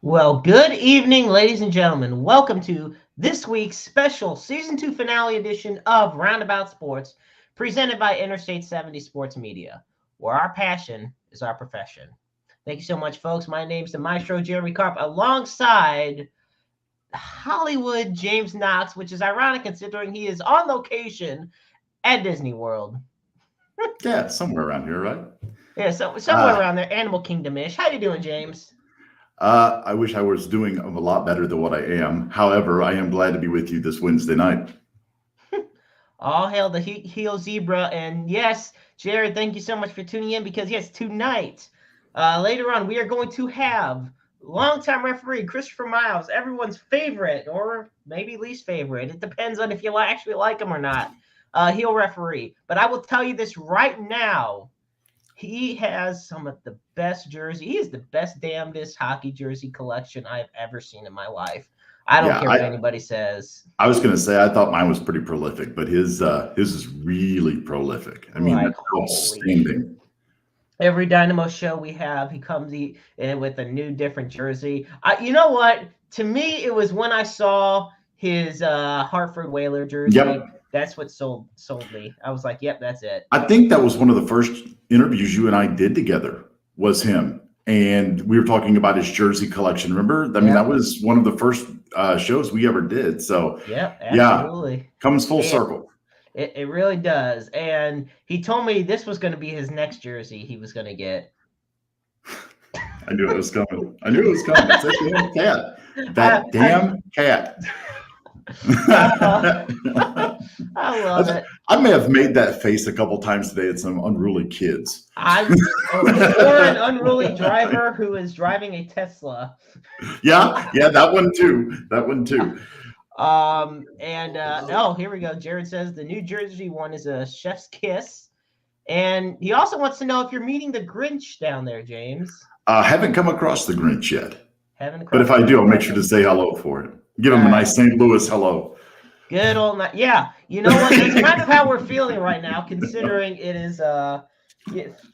Well, good evening, ladies and gentlemen. Welcome to this week's special Season 2 finale edition of Roundabout Sports, presented by Interstate 70 Sports Media, where our passion is our profession. Thank you so much, folks. My name's the Maestro Jeremy Karp, alongside Hollywood James Knox, which is ironic considering he is on location at Disney World. Yeah, somewhere around here, right? Yeah, so somewhere around there, Animal Kingdom-ish. How you doing, James? I wish I was doing a lot better than what I am. However, I am glad to be with you this Wednesday night. All hail the heel zebra. And yes, Jared, thank you so much for tuning in because, yes, tonight, later on, we are going to have longtime referee Christopher Miles, everyone's favorite or maybe least favorite. It depends on if you actually like him or not. Heel referee. But I will tell you this right now. He has some of the best jersey. He is the best damnedest hockey jersey collection I've ever seen in my life. I don't care what anybody says. I was going to say I thought mine was pretty prolific, but his is really prolific. I mean, that's outstanding. Every Dynamo show we have, he comes with a new, different jersey. You know what? To me, it was when I saw his Hartford Whaler jersey. Yep. That's what sold me. I was like, yep, that's it. I think that was one of the first interviews you and I did together was him. And we were talking about his jersey collection. Remember? I mean, that was one of the first shows we ever did. So, absolutely. Comes full circle. It really does. And he told me this was going to be his next jersey he was going to get. I knew it was coming. It's that damn cat. That damn cat. I love it. I may have made that face a couple times today at some unruly kids. Or an unruly driver who is driving a Tesla. Yeah, that one too. Here we go. Jared says the New Jersey one is a chef's kiss. And he also wants to know if you're meeting the Grinch down there, James. Haven't come across the Grinch yet. But if I do, I'll make sure to say hello for it. Give him a nice St. Louis hello. Good old night. Yeah, you know what? That's kind of how we're feeling right now, considering it is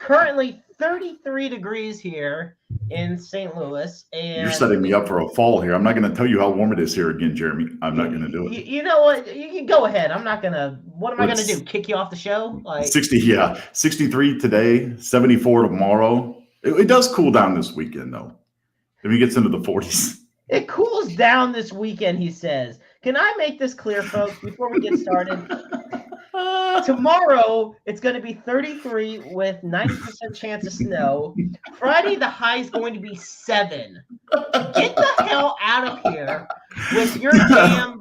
currently 33 degrees here in St. Louis. And you're setting me up for a fall here. I'm not going to tell you how warm it is here again, Jeremy. I'm not going to do it. You know what? You can go ahead. I'm not going to. What am I going to do? Kick you off the show? 63 today, 74 tomorrow. It does cool down this weekend, though. If it gets into the 40s. It cools down this weekend, he says. Can I make this clear, folks, before we get started? Tomorrow, it's going to be 33 with 90% chance of snow. Friday, the high is going to be 7. Get the hell out of here with your damn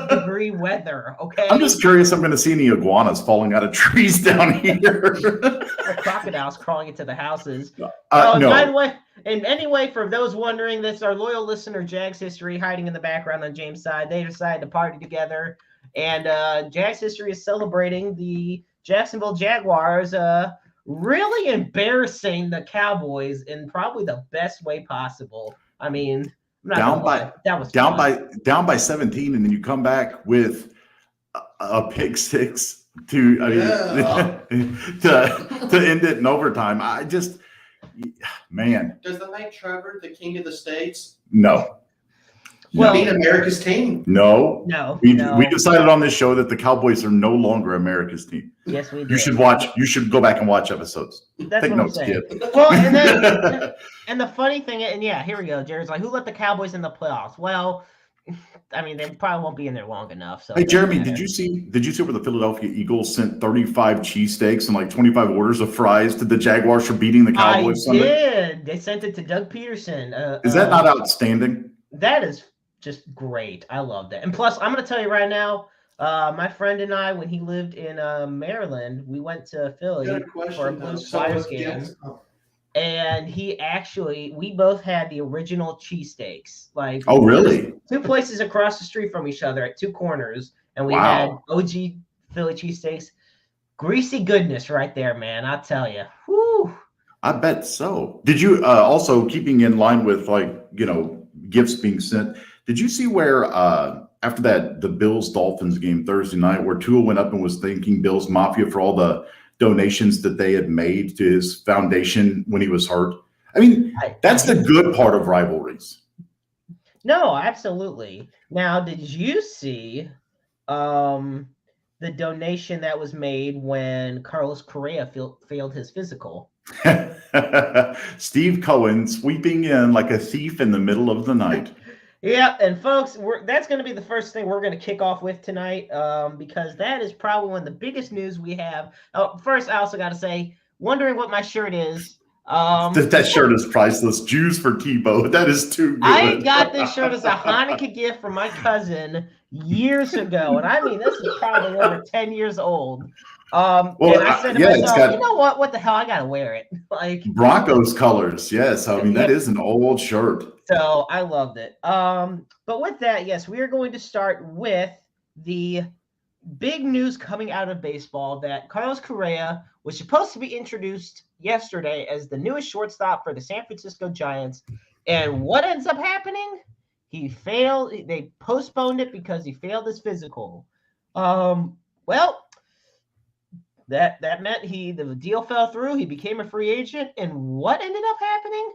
degree weather, okay? I'm just curious. I'm going to see any iguanas falling out of trees down here. Or crocodiles crawling into the houses. No. By the way, and anyway, for those wondering, that's our loyal listener, Jags History, hiding in the background on James' side. They decided to party together. And Jags History is celebrating the Jacksonville Jaguars really embarrassing the Cowboys in probably the best way possible. I mean, down by 17, and then you come back with a pick six to end it in overtime. Man. Does that make Trevor the king of the states? No. Well, being America's team. No. We decided on this show that the Cowboys are no longer America's team. Yes, we did. You should go back and watch episodes. That's Take what notes, I'm saying. kid. Well, and then and the funny thing, and yeah, here we go. Jared's like, who let the Cowboys in the playoffs? Well, I mean, they probably won't be in there long enough. So hey, Jeremy, did you see where the Philadelphia Eagles sent 35 cheesesteaks and like 25 orders of fries to the Jaguars for beating the Cowboys Sunday? Did. They sent it to Doug Peterson. Is that not outstanding? That is just great. I love that. And plus, I'm going to tell you right now, my friend and I, when he lived in Maryland, we went to Philly for a Blues Flyers game. And we both had the original cheesesteaks. Like, oh, really? Two places across the street from each other at two corners. And we had OG Philly cheesesteaks. Greasy goodness right there, man. I'll tell you. Whew. I bet so. Did you also, keeping in line with gifts being sent, did you see where after that, the Bills-Dolphins game Thursday night, where Tua went up and was thanking Bills Mafia for all the donations that they had made to his foundation when he was hurt? I mean, I that's the do. good part of rivalries. No, absolutely. Now, did you see um, the donation that was made when Carlos Correa failed his physical? Steve Cohen sweeping in like a thief in the middle of the night. Yeah, and folks, that's going to be the first thing we're going to kick off with tonight, because that is probably one of the biggest news we have. Oh, first, I also got to say, wondering what my shirt is. That shirt is priceless. Jews for Tebow. That is too I good. got this shirt as a Hanukkah gift from my cousin years ago, and I mean, this is probably over 10 years old. And I said to Yeah, it's myself, you got know what? What the hell? I got to wear it. Like, Broncos colors. Yes, I mean that yep. is an old shirt. So I loved it. But with that, yes, we are going to start with the big news coming out of baseball that Carlos Correa was supposed to be introduced yesterday as the newest shortstop for the San Francisco Giants. And what ends up happening? He failed. They postponed it because he failed his physical. Well, that meant the deal fell through. He became a free agent. And what ended up happening?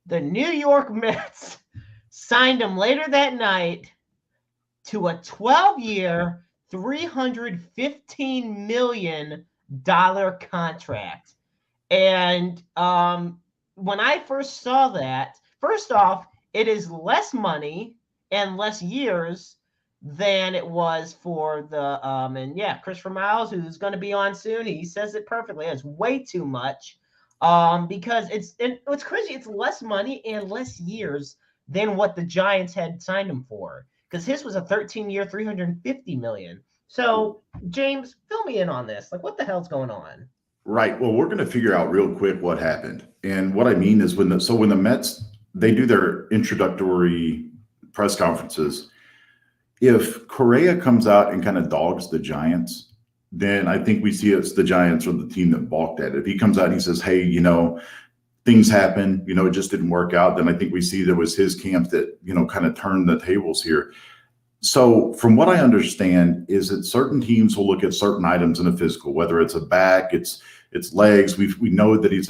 The New York Mets signed him later that night to a 12-year, $315 million contract. And when I first saw that, first off, it is less money and less years than it was for the and yeah, Christopher Miles, who's going to be on soon, he says it perfectly. It's way too much because it's crazy. It's less money and less years than what the Giants had signed him for, because his was a 13-year, $350 million. So James, fill me in on this. Like, what the hell's going on? Right. Well, we're going to figure out real quick what happened. And what I mean is when the Mets, they do their introductory press conferences, if Correa comes out and kind of dogs the Giants, then I think we see it's the Giants or the team that balked at it. If he comes out and he says, hey, things happen, it just didn't work out, then I think we see there was his camp that, kind of turned the tables here. So from what I understand is that certain teams will look at certain items in a physical, whether it's a back, it's legs. We know that he's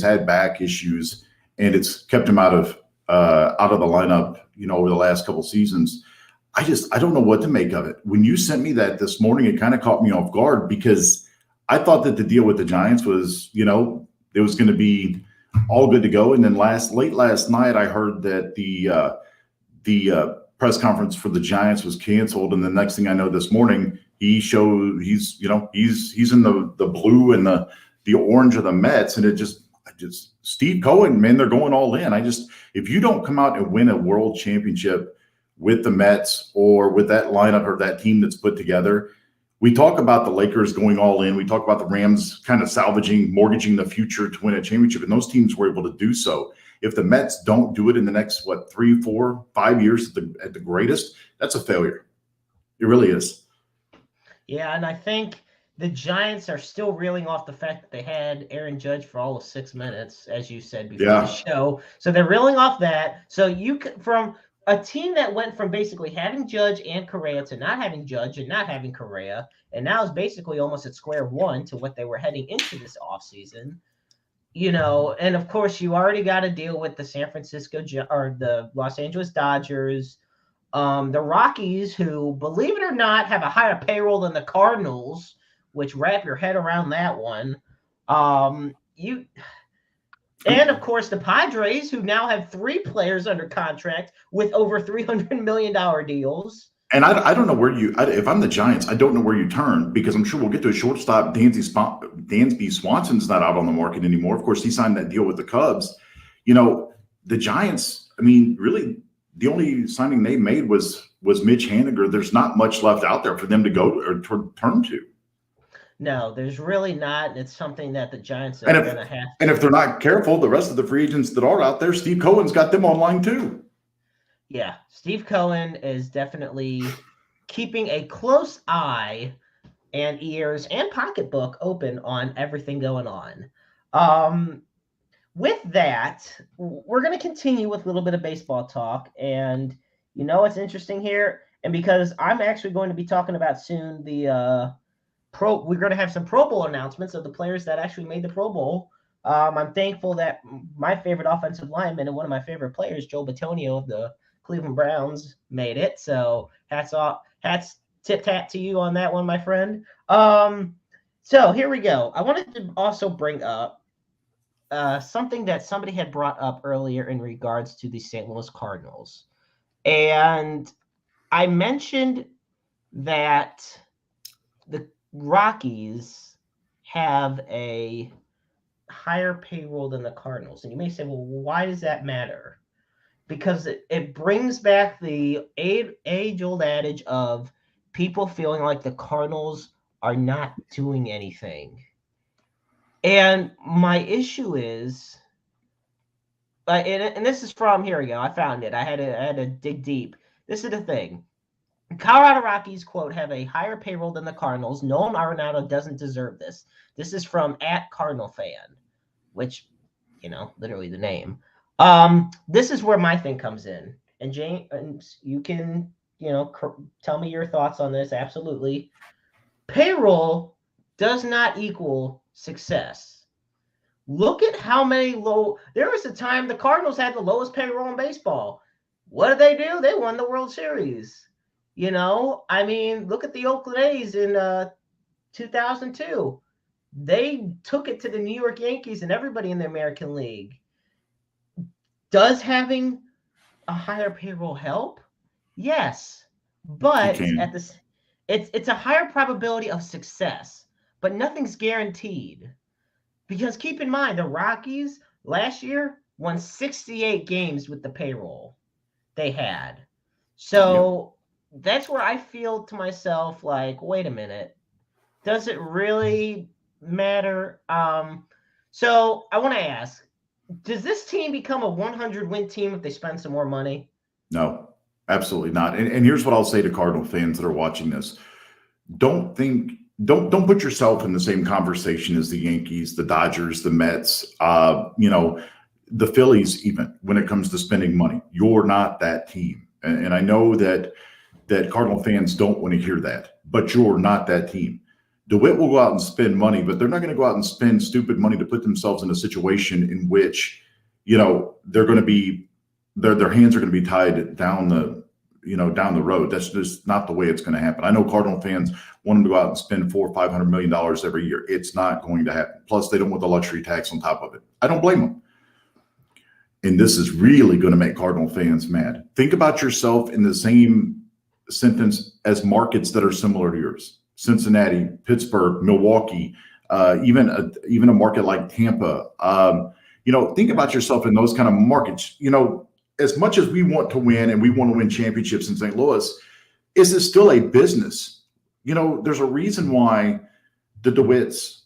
had back issues, and it's kept him out of the lineup, over the last couple seasons. I don't know what to make of it. When you sent me that this morning, it kind of caught me off guard because I thought that the deal with the Giants was, it was going to be all good to go. And then late last night, I heard that the press conference for the Giants was canceled. And the next thing I know this morning, he's in the blue and the orange of the Mets. And it just Steve Cohen, man, they're going all in. If you don't come out and win a world championship with the Mets or with that lineup or that team that's put together, we talk about the Lakers going all in. We talk about the Rams kind of mortgaging the future to win a championship, and those teams were able to do so. If the Mets don't do it in the next, 3, 4, 5 years at the greatest, that's a failure. It really is. Yeah, and I think the Giants are still reeling off the fact that they had Aaron Judge for all of 6 minutes, as you said before the show. So they're reeling off that. So from a team that went from basically having Judge and Correa to not having Judge and not having Correa, and now is basically almost at square one to what they were heading into this offseason. And of course, you already got to deal with the San Francisco or the Los Angeles Dodgers, the Rockies, who, believe it or not, have a higher payroll than the Cardinals, which wrap your head around that one. And of course, the Padres, who now have 3 players under contract with over $300 million deals. And I don't know where if I'm the Giants, I don't know where you turn, because I'm sure we'll get to a shortstop. Dansby Swanson's not out on the market anymore. Of course, he signed that deal with the Cubs. The Giants, I mean, really, the only signing they made was Mitch Haniger. There's not much left out there for them to go or to turn to. No, there's really not. It's something that the Giants are going to have. And if they're not careful, the rest of the free agents that are out there, Steve Cohen's got them online too. Yeah, Steve Cohen is definitely keeping a close eye and ears and pocketbook open on everything going on. With that, we're going to continue with a little bit of baseball talk. And what's interesting here, and because I'm actually going to be talking about soon we're going to have some Pro Bowl announcements of the players that actually made the Pro Bowl I'm thankful that my favorite offensive lineman and one of my favorite players, Joe Bitonio of the Cleveland Browns, made it. So hats tip tap to you on that one, my friend. So here we go. I wanted to also bring up something that somebody had brought up earlier in regards to the St. Louis Cardinals. And I mentioned that the Rockies have a higher payroll than the Cardinals. And you may say, well, why does that matter? Because it brings back the age-old adage of people feeling like the Cardinals are not doing anything. And my issue is, and this is from, here we go, I found it. I had to dig deep. This is the thing. Colorado Rockies, quote, have a higher payroll than the Cardinals. Nolan Arenado doesn't deserve this. This is from @CardinalFan, which, literally the name. This is where my thing comes in. And James, you can, tell me your thoughts on this. Absolutely. Payroll does not equal success. Look at how many there was a time the Cardinals had the lowest payroll in baseball. What did they do? They won the World Series. Look at the Oakland A's in 2002. They took it to the New York Yankees and everybody in the American League. Does having a higher payroll help? Yes, but it's a higher probability of success, but nothing's guaranteed. Because keep in mind, the Rockies last year won 68 games with the payroll they had. So that's where I feel to myself like, wait a minute, does it really matter? So I want to ask, does this team become a 100-win team if they spend some more money? No, absolutely not. And here's what I'll say to Cardinal fans that are watching this. Don't put yourself in the same conversation as the Yankees, the Dodgers, the Mets, the Phillies, even when it comes to spending money. You're not that team. And I know that Cardinal fans don't want to hear that, but you're not that team. DeWitt will go out and spend money, but they're not going to go out and spend stupid money to put themselves in a situation in which, they're going to be, their hands are going to be tied down the road. That's just not the way it's going to happen. I know Cardinal fans want them to go out and spend $400 or $500 million every year. It's not going to happen. Plus, they don't want the luxury tax on top of it. I don't blame them. And this is really going to make Cardinal fans mad. Think about yourself in the same sentence as markets that are similar to yours. Cincinnati, Pittsburgh, Milwaukee, even a market like Tampa. Think about yourself in those kind of markets. As much as we want to win and we want to win championships in St. Louis, is it still a business? There's a reason why the DeWitts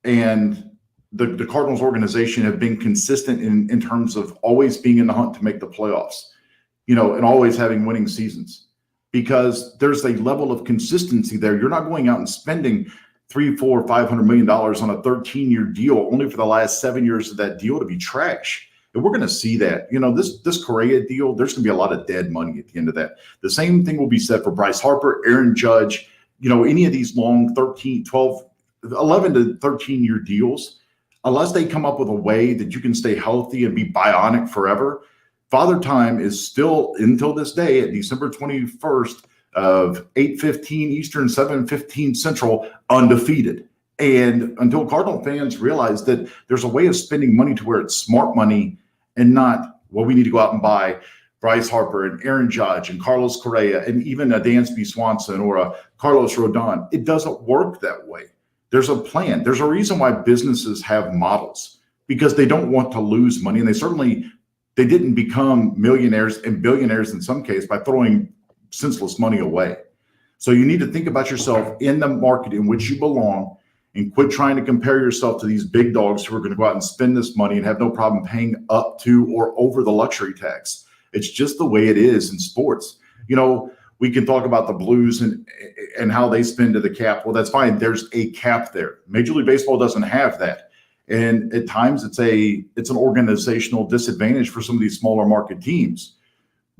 and the Cardinals organization have been consistent in terms of always being in the hunt to make the playoffs, and always having winning seasons, because there's a level of consistency there. You're not going out and spending $300, $400, $500 million on a 13-year deal only for the last 7 years of that deal to be trash. And we're going to see that, this Correa deal, there's going to be a lot of dead money at the end of that. The same thing will be said for Bryce Harper, Aaron Judge, any of these long 11 to 13-year deals, unless they come up with a way that you can stay healthy and be bionic forever. Father Time is still, until this day, at December 21st of 8:15 Eastern, 7:15 Central, undefeated. And until Cardinal fans realize that there's a way of spending money to where it's smart money and not, well, we need to go out and buy Bryce Harper and Aaron Judge and Carlos Correa and even a Dansby Swanson or a Carlos Rodon. It doesn't work that way. There's a plan. There's a reason why businesses have models, because they don't want to lose money. And they didn't become millionaires and billionaires in some case by throwing senseless money away. So you need to think about yourself in the market in which you belong and quit trying to compare yourself to these big dogs who are going to go out and spend this money and have no problem paying up to or over the luxury tax. It's just the way it is in sports. We can talk about the Blues and how they spend to the cap. Well, that's fine. There's a cap there. Major League Baseball doesn't have that. And at times it's an organizational disadvantage for some of these smaller market teams.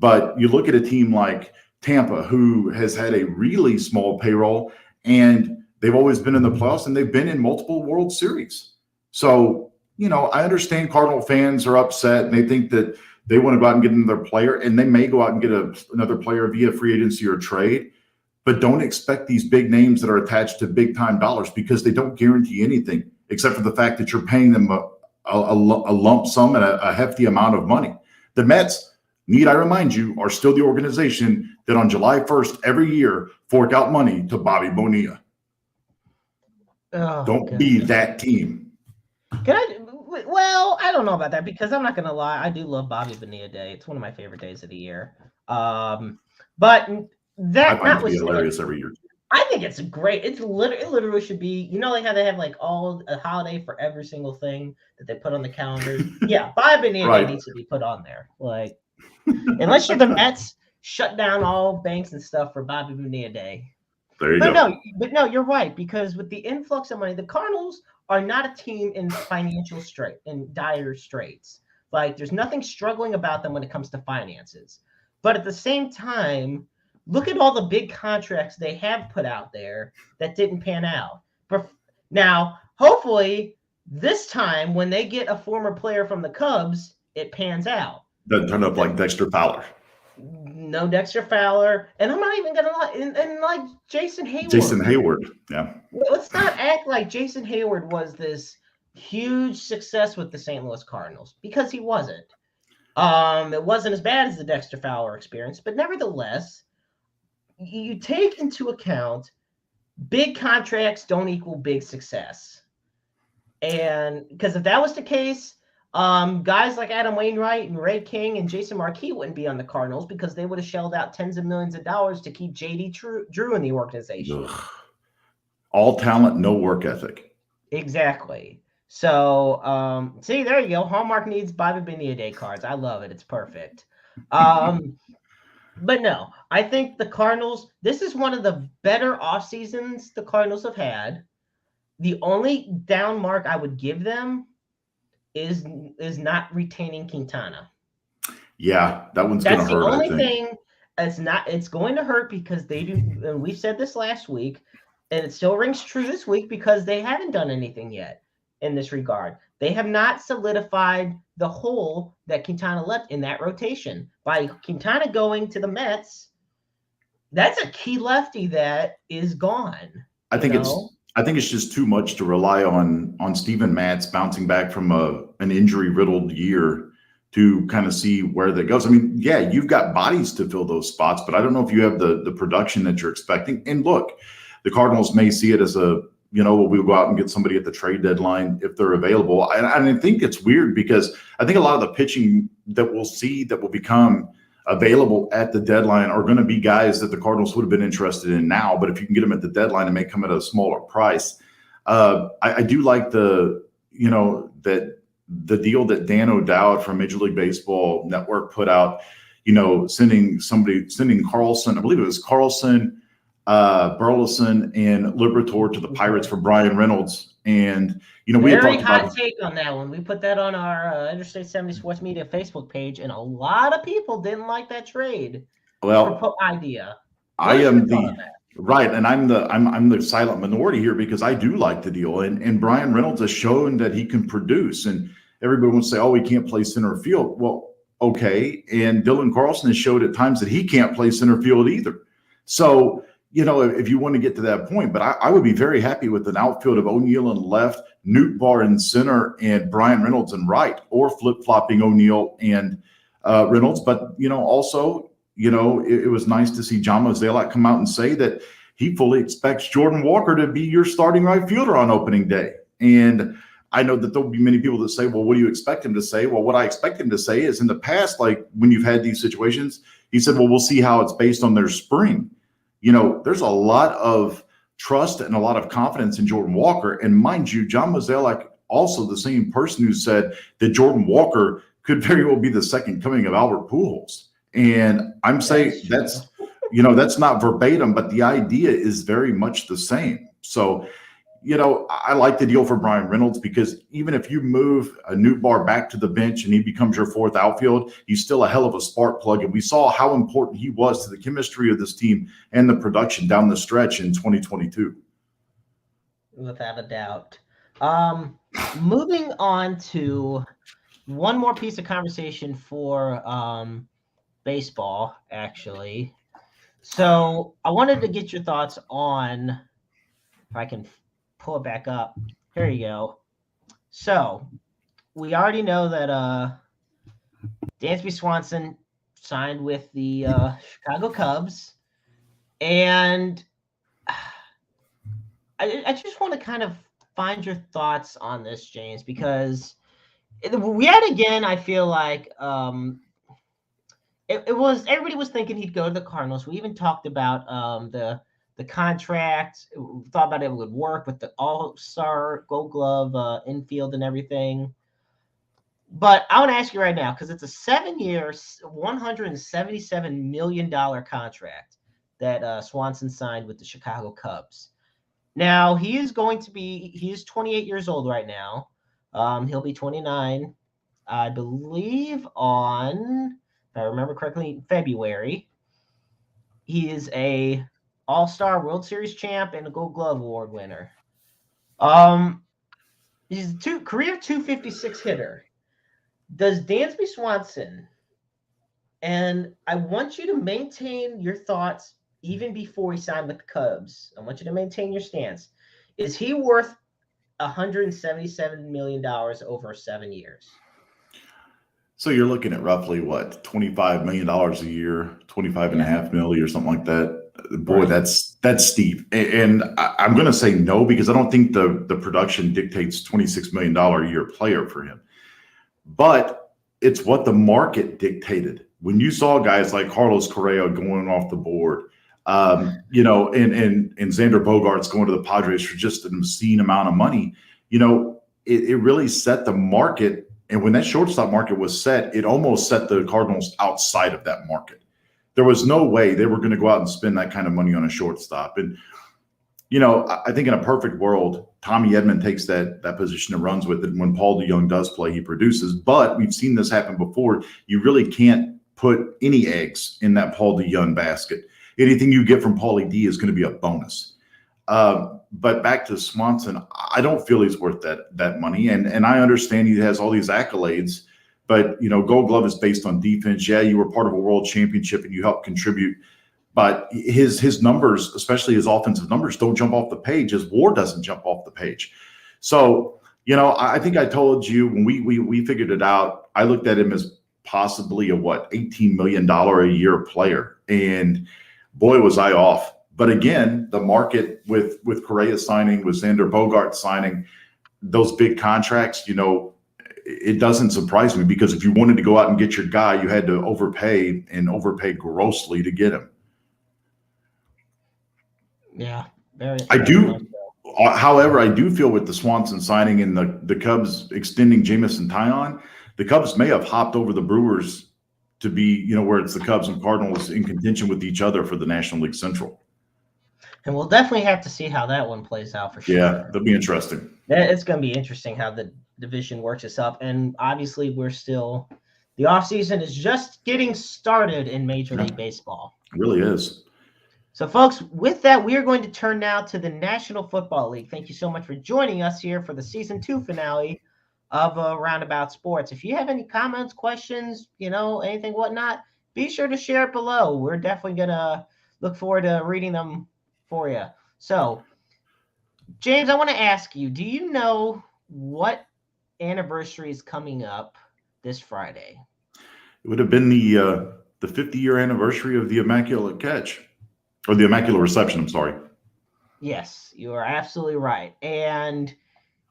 But you look at a team like Tampa, who has had a really small payroll, and they've always been in the playoffs, and they've been in multiple World Series. So I understand Cardinal fans are upset and they think that they want to go out and get another player, and they may go out and get another player via free agency or trade. But don't expect these big names that are attached to big time dollars, because they don't guarantee anything except for the fact that you're paying them a lump sum and a hefty amount of money. The Mets, need I remind you, are still the organization that on July 1st every year fork out money to Bobby Bonilla. Oh, Don't goodness. be that team. Well, I don't know about that, because I'm not going to lie. I do love Bobby Bonilla Day. It's one of my favorite days of the year. But that I find it to be hilarious every year. I think it's great. It literally should be, like how they have like all a holiday for every single thing that they put on the calendar. Yeah, Bobby Bonilla Day needs to be put on there. Like, unless you're the Mets, shut down all banks and stuff for Bobby Bonilla Day. There you go. No, you're right, because with the influx of money, the Cardinals are not a team in dire straits. Like, there's nothing struggling about them when it comes to finances. But at the same time, look at all the big contracts they have put out there that didn't pan out. Now, hopefully, this time when they get a former player from the Cubs, it pans out. Doesn't turn up like Dexter Fowler. No Dexter Fowler, and I'm not even gonna lie, and like Jason Hayward. Yeah. Let's not act like Jason Hayward was this huge success with the St. Louis Cardinals, because he wasn't. It wasn't as bad as the Dexter Fowler experience, but nevertheless, you take into account big contracts don't equal big success, and because if that was the case, guys like Adam Wainwright and Ray King and Jason Marquis wouldn't be on the Cardinals, because they would have shelled out tens of millions of dollars to keep JD Drew in the organization. Ugh. All talent, no work ethic. Exactly. So, see, there you go. Hallmark needs Bobby Bonilla Day cards. I love it. It's perfect. But no, I think the Cardinals, this is one of the better off seasons the Cardinals have had. The only down mark I would give them is not retaining Quintana. Yeah, that one's going to hurt. That's the only thing. It's going to hurt, because they do, and we said this last week, and it still rings true this week, because they haven't done anything yet in this regard. They have not solidified the hole that Quintana left in that rotation. By Quintana going to the Mets, that's a key lefty that is gone. I think it's just too much to rely on Steven Matz bouncing back from an injury-riddled year to kind of see where that goes. I mean, yeah, you've got bodies to fill those spots, but I don't know if you have the production that you're expecting. And look, the Cardinals may see it as we'll go out and get somebody at the trade deadline if they're available. And I think it's weird, because I think a lot of the pitching that we'll see that will become available at the deadline are going to be guys that the Cardinals would have been interested in now, but if you can get them at the deadline, it may come at a smaller price. I do like that the deal that Dan O'Dowd from Major League Baseball Network put out, sending Carlson, I believe it was Carlson, Burleson, and Liberatore to the Pirates for Brian Reynolds. And we had talked about hot take on that one. We put that on our Interstate 70 Sports Media Facebook page, and a lot of people didn't like that trade. Idea. I am right, and I'm the silent minority here, because I do like the deal, and Brian Reynolds has shown that he can produce, and everybody wants to say, oh, he can't play center field. Well, okay, and Dylan Carlson has showed at times that he can't play center field either. So if you want to get to that point, but I would be very happy with an outfield of O'Neill in left, Nootbaar in center, and Brian Reynolds in right, or flip-flopping O'Neill and Reynolds. But, also, it was nice to see John Mozeliak come out and say that he fully expects Jordan Walker to be your starting right fielder on opening day. And I know that there'll be many people that say, well, what do you expect him to say? Well, what I expect him to say is, in the past, like when you've had these situations, he said, well, we'll see how it's based on their spring. There's a lot of trust and a lot of confidence in Jordan Walker. And mind you, John Mozeliak, also the same person who said that Jordan Walker could very well be the second coming of Albert Pujols. And I'm saying that's not verbatim, but the idea is very much the same. So, I like the deal for Brian Reynolds, because even if you move a Nootbaar back to the bench and he becomes your fourth outfield, he's still a hell of a spark plug. And we saw how important he was to the chemistry of this team and the production down the stretch in 2022. Without a doubt. Moving on to one more piece of conversation for baseball, actually. So I wanted to get your thoughts on, if I can pull it back up. Here you go. So we already know that Dansby Swanson signed with the Chicago Cubs, and I just want to kind of find your thoughts on this, James, because yet again I feel like it was everybody was thinking he'd go to the Cardinals. We even talked about the contract, we thought about it would work with the All-Star Gold Glove infield and everything. But I want to ask you right now, because it's a 7-year, $177 million contract that Swanson signed with the Chicago Cubs. Now, he is 28 years old right now. He'll be 29, I believe, on, if I remember correctly, February. He is a All-Star World Series champ and a Gold Glove Award winner. He's a career 256 hitter. Does Dansby Swanson, and I want you to maintain your thoughts even before he signed with the Cubs. I want you to maintain your stance. Is he worth $177 million over 7 years? So you're looking at roughly what, $25 million a year, 25 and a half million or something like that. Boy, right. That's steep. And I'm going to say no, because I don't think the production dictates $26 million a year player for him. But it's what the market dictated. When you saw guys like Carlos Correa going off the board, and Xander Bogaerts going to the Padres for just an obscene amount of money, it really set the market. And when that shortstop market was set, it almost set the Cardinals outside of that market. There was no way they were going to go out and spend that kind of money on a shortstop. And, I think in a perfect world, Tommy Edman takes that position and runs with it. And when Paul DeJong does play, he produces. But we've seen this happen before. You really can't put any eggs in that Paul DeJong basket. Anything you get from Paulie D is going to be a bonus. But back to Swanson, I don't feel he's worth that money. And I understand he has all these accolades, but Gold Glove is based on defense. Yeah, you were part of a world championship and you helped contribute, but his numbers, especially his offensive numbers, don't jump off the page. His WAR doesn't jump off the page. So, I think I told you when we figured it out, I looked at him as possibly a $18 million a year player. And boy, was I off. But again, the market with Correa signing, with Xander Bogaerts signing, those big contracts, it doesn't surprise me, because if you wanted to go out and get your guy, you had to overpay grossly to get him. Yeah, very. I do. However, I do feel with the Swanson signing and the Cubs extending Jameson Taillon, the Cubs may have hopped over the Brewers to be, where it's the Cubs and Cardinals in contention with each other for the National League Central. And we'll definitely have to see how that one plays out for sure. Yeah, that'll be interesting. It's going to be interesting how the division works itself. And obviously, the offseason is just getting started in Major League Baseball. It really is. So, folks, with that, we are going to turn now to the National Football League. Thank you so much for joining us here for the Season 2 finale of Roundabout Sports. If you have any comments, questions, anything, whatnot, be sure to share it below. We're definitely going to look forward to reading them for you. So, James, I want to ask you, do you know what anniversary is coming up this Friday? It would have been the 50-year anniversary of the Immaculate Catch. Or the Immaculate Reception, I'm sorry. Yes, you are absolutely right. And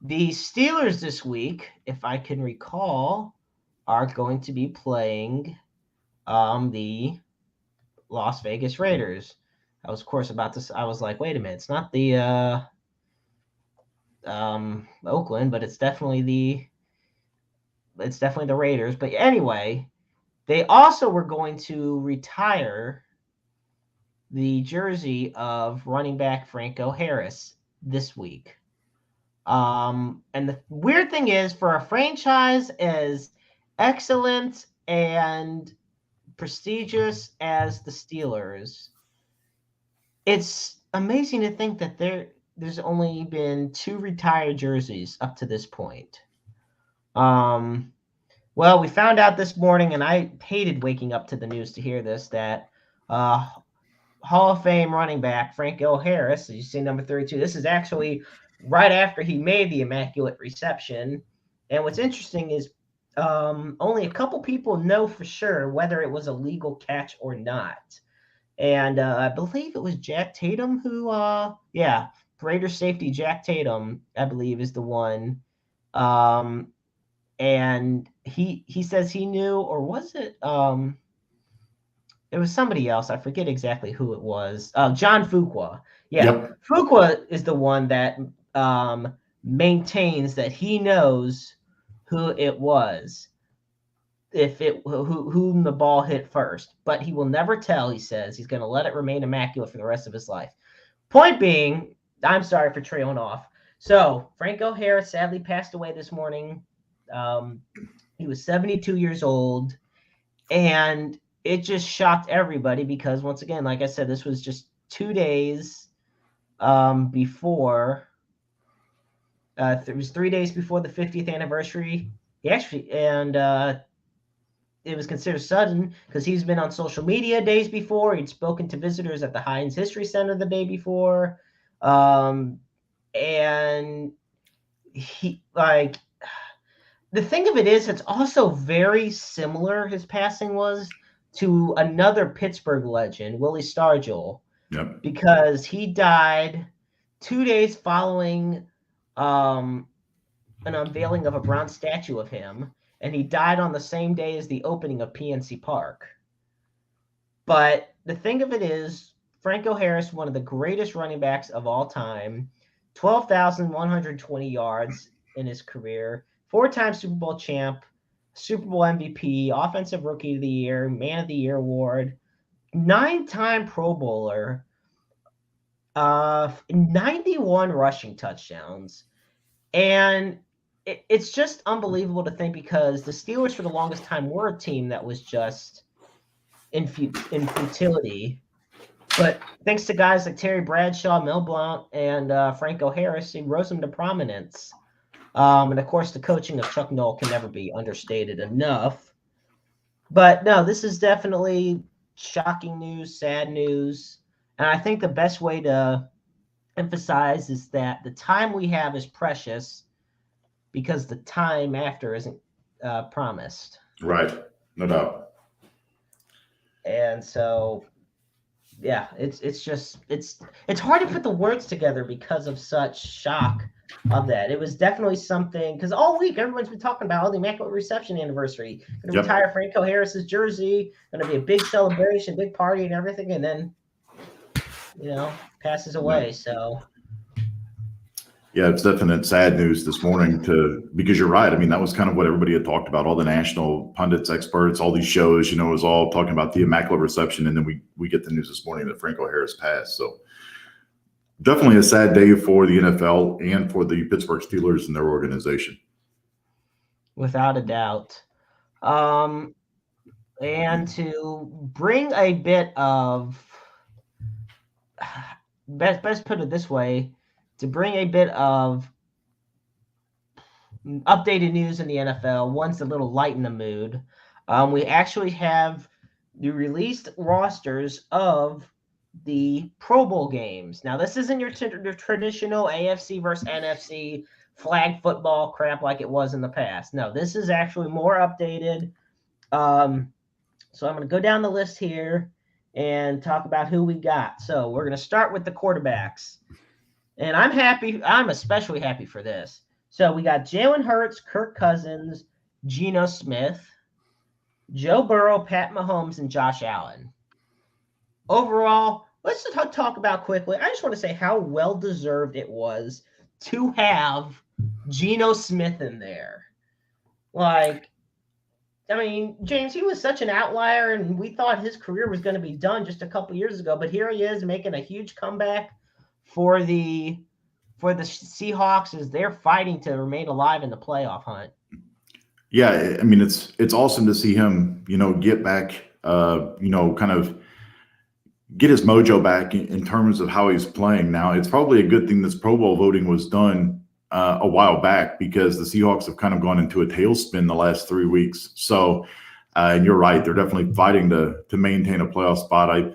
the Steelers this week, if I can recall, are going to be playing the Las Vegas Raiders. I was, of course, I was like, wait a minute, it's not the Oakland, but it's definitely the Raiders. But anyway, they also were going to retire the jersey of running back Franco Harris this week. And the weird thing is, for a franchise as excellent and prestigious as the Steelers, it's amazing to think that there's only been 2 retired jerseys up to this point. Well, we found out this morning, and I hated waking up to the news to hear this, that Hall of Fame running back Franco Harris, you see number 32, this is actually right after he made the Immaculate Reception. And what's interesting is only a couple people know for sure whether it was a legal catch or not. And I believe it was Jack Tatum who, Raider safety Jack Tatum, I believe, is the one. And he says he knew, or was it it was somebody else. I forget exactly who it was. John Fuqua. Yeah, Yep. Fuqua is the one that maintains that he knows who it was, whom the ball hit first, but he will never tell. He says he's going to let it remain immaculate for the rest of his life. Point being, I'm sorry for trailing off. So Franco Harris sadly passed away this morning. He was 72 years old, and it just shocked everybody because, once again, like I said, this was just 2 days before. It was 3 days before the 50th anniversary. He actually, and it was considered sudden because he's been on social media days before. He'd spoken to visitors at the Heinz History Center the day before. And he, like, the thing of it is, it's also very similar, his passing was, to another Pittsburgh legend, Willie Stargell. Yep. Because he died 2 days following an unveiling of a bronze statue of him, and he died on the same day as the opening of PNC Park. But the thing of it is, Franco Harris, one of the greatest running backs of all time, 12,120 yards in his career, 4-time Super Bowl champ, Super Bowl MVP, Offensive Rookie of the Year, Man of the Year award, 9-time Pro Bowler, 91 rushing touchdowns. And it's just unbelievable to think, because the Steelers for the longest time were a team that was just in futility. But thanks to guys like Terry Bradshaw, Mel Blount, and Franco Harris, he rose them to prominence. And of course, the coaching of Chuck Noll can never be understated enough. But no, this is definitely shocking news, sad news. And I think the best way to emphasize is that the time we have is precious, because the time after isn't promised. Right. No doubt. And so, yeah, it's hard to put the words together because of such shock of that. It was definitely something, because all week everyone's been talking about the Immaculate Reception anniversary. Going to retire Franco Harris's jersey. Going to be a big celebration, big party, and everything, and then, passes away. So. Yeah, it's definite sad news this morning, because you're right. I mean, that was kind of what everybody had talked about. All the national pundits, experts, all these shows, it was all talking about the Immaculate Reception. And then we get the news this morning that Franco Harris passed. So definitely a sad day for the NFL and for the Pittsburgh Steelers and their organization. Without a doubt. And to bring a bit of, best put it this way, to bring a bit of updated news in the NFL, one's a little light in the mood. We actually have the released rosters of the Pro Bowl games. Now, this isn't your traditional AFC versus NFC flag football crap like it was in the past. No, this is actually more updated. So I'm going to go down the list here and talk about who we got. So we're going to start with the quarterbacks. And I'm especially happy for this. So we got Jalen Hurts, Kirk Cousins, Geno Smith, Joe Burrow, Pat Mahomes, and Josh Allen. Overall, let's just talk about quickly. I just want to say how well-deserved it was to have Geno Smith in there. James, he was such an outlier, and we thought his career was going to be done just a couple years ago. But here he is making a huge comeback for the Seahawks as they're fighting to remain alive in the playoff hunt. Yeah, I mean, it's awesome to see him, get back, kind of get his mojo back in terms of how he's playing now. It's probably a good thing this Pro Bowl voting was done a while back, because the Seahawks have kind of gone into a tailspin the last 3 weeks. So, and you're right, they're definitely fighting to maintain a playoff spot.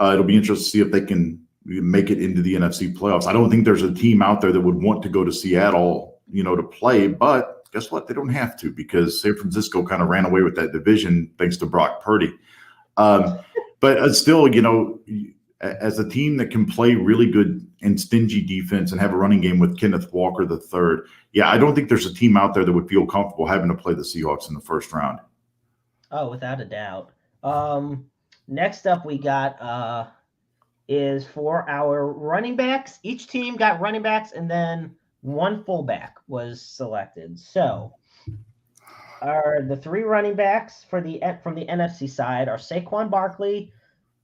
It'll be interesting to see if they can make it into the NFC playoffs. I don't think there's a team out there that would want to go to Seattle, to play, but guess what? They don't have to, because San Francisco kind of ran away with that division thanks to Brock Purdy. But still, as a team that can play really good and stingy defense and have a running game with Kenneth Walker III, I don't think there's a team out there that would feel comfortable having to play the Seahawks in the first round. Oh, without a doubt. Next up we got is for our running backs. Each team got running backs, and then one fullback was selected. So are the three running backs from the NFC side are Saquon Barkley,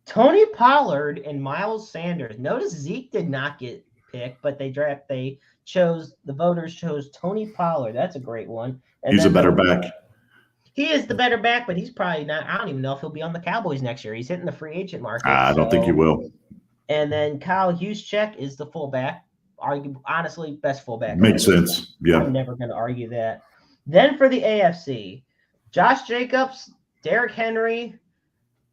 Tony Pollard, and Miles Sanders. Notice Zeke did not get picked, but the voters chose Tony Pollard. That's a great one. And he's a better back. He is the better back, but he's probably not. I don't even know if he'll be on the Cowboys next year. He's hitting the free agent market. I don't think he will. And then Kyle Juszczyk is the fullback. Honestly, best fullback. Makes sense. Yeah. I'm never going to argue that. Then for the AFC, Josh Jacobs, Derrick Henry,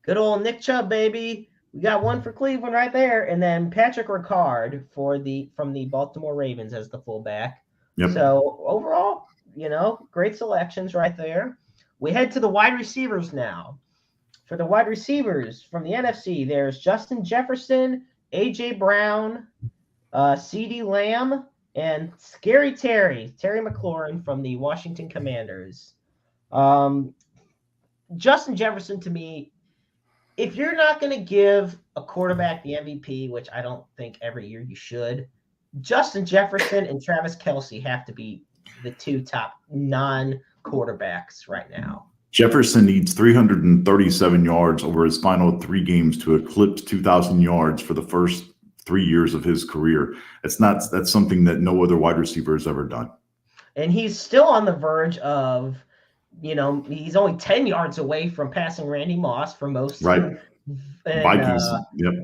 good old Nick Chubb, baby. We got one for Cleveland right there. And then Patrick Ricard from the Baltimore Ravens as the fullback. Yep. So overall, great selections right there. We head to the wide receivers now. For the wide receivers from the NFC, there's Justin Jefferson, A.J. Brown, CeeDee Lamb, and Scary Terry McLaurin from the Washington Commanders. Justin Jefferson, to me, if you're not going to give a quarterback the MVP, which I don't think every year you should, Justin Jefferson and Travis Kelce have to be the two top non-quarterbacks right now. Jefferson needs 337 yards over his final 3 games to eclipse 2,000 yards for the first 3 years of his career. That's something that no other wide receiver has ever done. And he's still on the verge of, he's only 10 yards away from passing Randy Moss for most right. Vikings.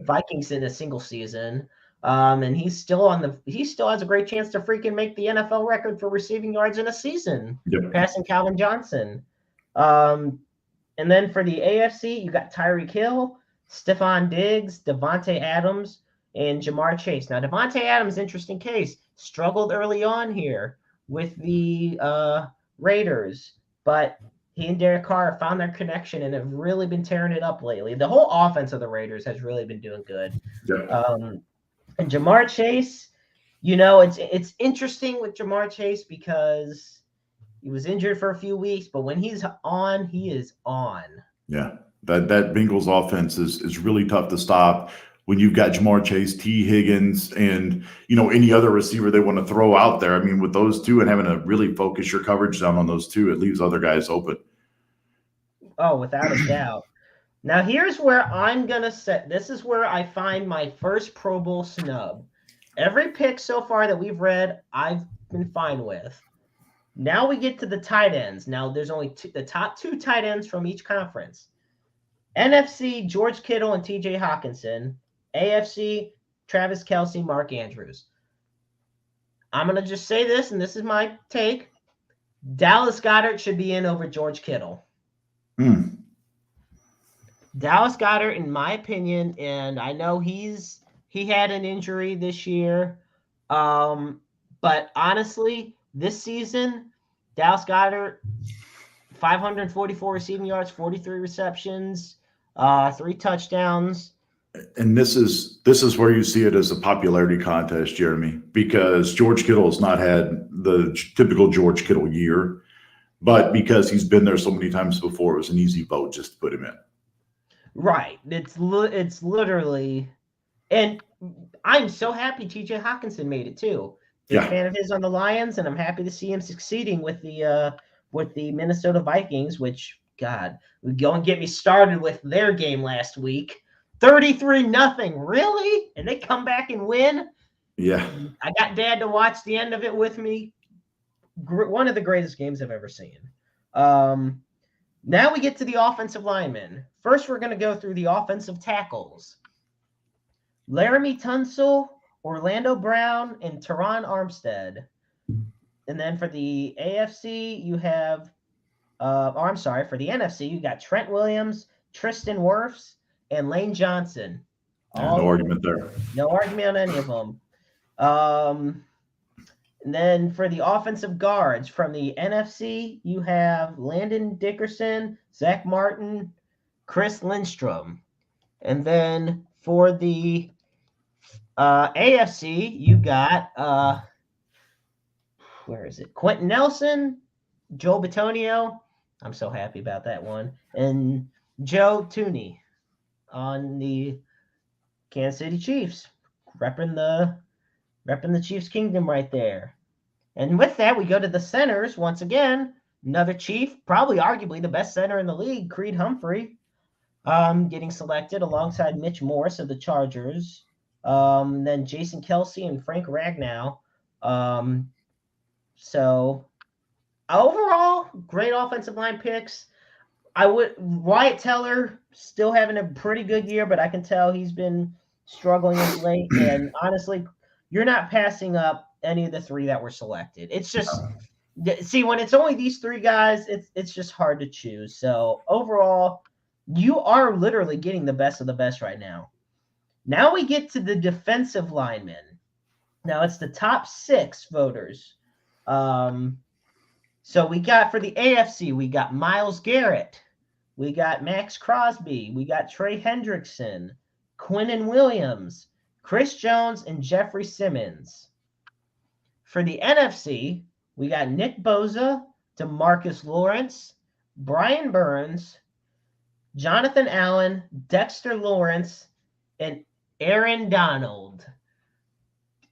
Vikings in a single season. And he still has a great chance to freaking make the NFL record for receiving yards in a season, passing Calvin Johnson. And then for the AFC, you got Tyreek Hill, Stephon Diggs, Devontae Adams, and Jamar Chase. Now, Devontae Adams, interesting case, struggled early on here with the Raiders, but he and Derek Carr found their connection and have really been tearing it up lately. The whole offense of the Raiders has really been doing good. And Jamar Chase, it's interesting with Jamar Chase because he was injured for a few weeks, but when he's on, he is on. Yeah, that Bengals offense is really tough to stop when you've got Jamar Chase, T. Higgins, and any other receiver they want to throw out there. I mean, with those two and having to really focus your coverage down on those two, it leaves other guys open. Oh, without a doubt. Now, here's where I'm going to set. This is where I find my first Pro Bowl snub. Every pick so far that we've read, I've been fine with. Now we get to the tight ends. Now there's only the top 2 tight ends from each conference. NFC, George Kittle and T.J. Hawkinson. AFC, Travis Kelce, Mark Andrews. I'm going to just say this, and this is my take. Dallas Goedert should be in over George Kittle. Dallas Goedert, in my opinion, and I know he had an injury this year, but honestly, this season, Dallas Goedert, 544 receiving yards, 43 receptions, 3 touchdowns. And this is where you see it as a popularity contest, Jeremy, because George Kittle has not had the typical George Kittle year, but because he's been there so many times before, it was an easy vote just to put him in. Right. It's literally, and I'm so happy T.J. Hawkinson made it too. Big fan of his on the Lions, and I'm happy to see him succeeding with the Minnesota Vikings, which, God, go and get me started with their game last week. 33-0, really? And they come back and win? Yeah. I got Dad to watch the end of it with me. One of the greatest games I've ever seen. Now we get to the offensive linemen. First, we're going to go through the offensive tackles. Laramie Tunsil, Orlando Brown, and Teron Armstead. And then for the AFC, you have, for the NFC, you got Trent Williams, Tristan Wirfs, and Lane Johnson. No argument there. No argument on any of them. And then for the offensive guards from the NFC, you have Landon Dickerson, Zach Martin, Chris Lindstrom. And then for the AFC, you got Quentin Nelson, Joel Bitonio. I'm so happy about that one. And Joe Tooney on the Kansas City Chiefs, repping the Chiefs Kingdom right there. And with that, we go to the centers once again. Another Chief, probably arguably the best center in the league, Creed Humphrey, getting selected alongside Mitch Morse of the Chargers. Then Jason Kelsey and Frank Ragnow. So overall, great offensive line picks. Wyatt Teller still having a pretty good year, but I can tell he's been struggling as late. And honestly, you're not passing up any of the three that were selected. It's just when it's only these three guys, it's just hard to choose. So overall, you are literally getting the best of the best right now. Now we get to the defensive linemen. Now it's the top 6 voters. So we got for the AFC, we got Myles Garrett, we got Max Crosby, we got Trey Hendrickson, Quinnen Williams, Chris Jones, and Jeffrey Simmons. For the NFC, we got Nick Bosa, DeMarcus Lawrence, Brian Burns, Jonathan Allen, Dexter Lawrence, and Aaron Donald.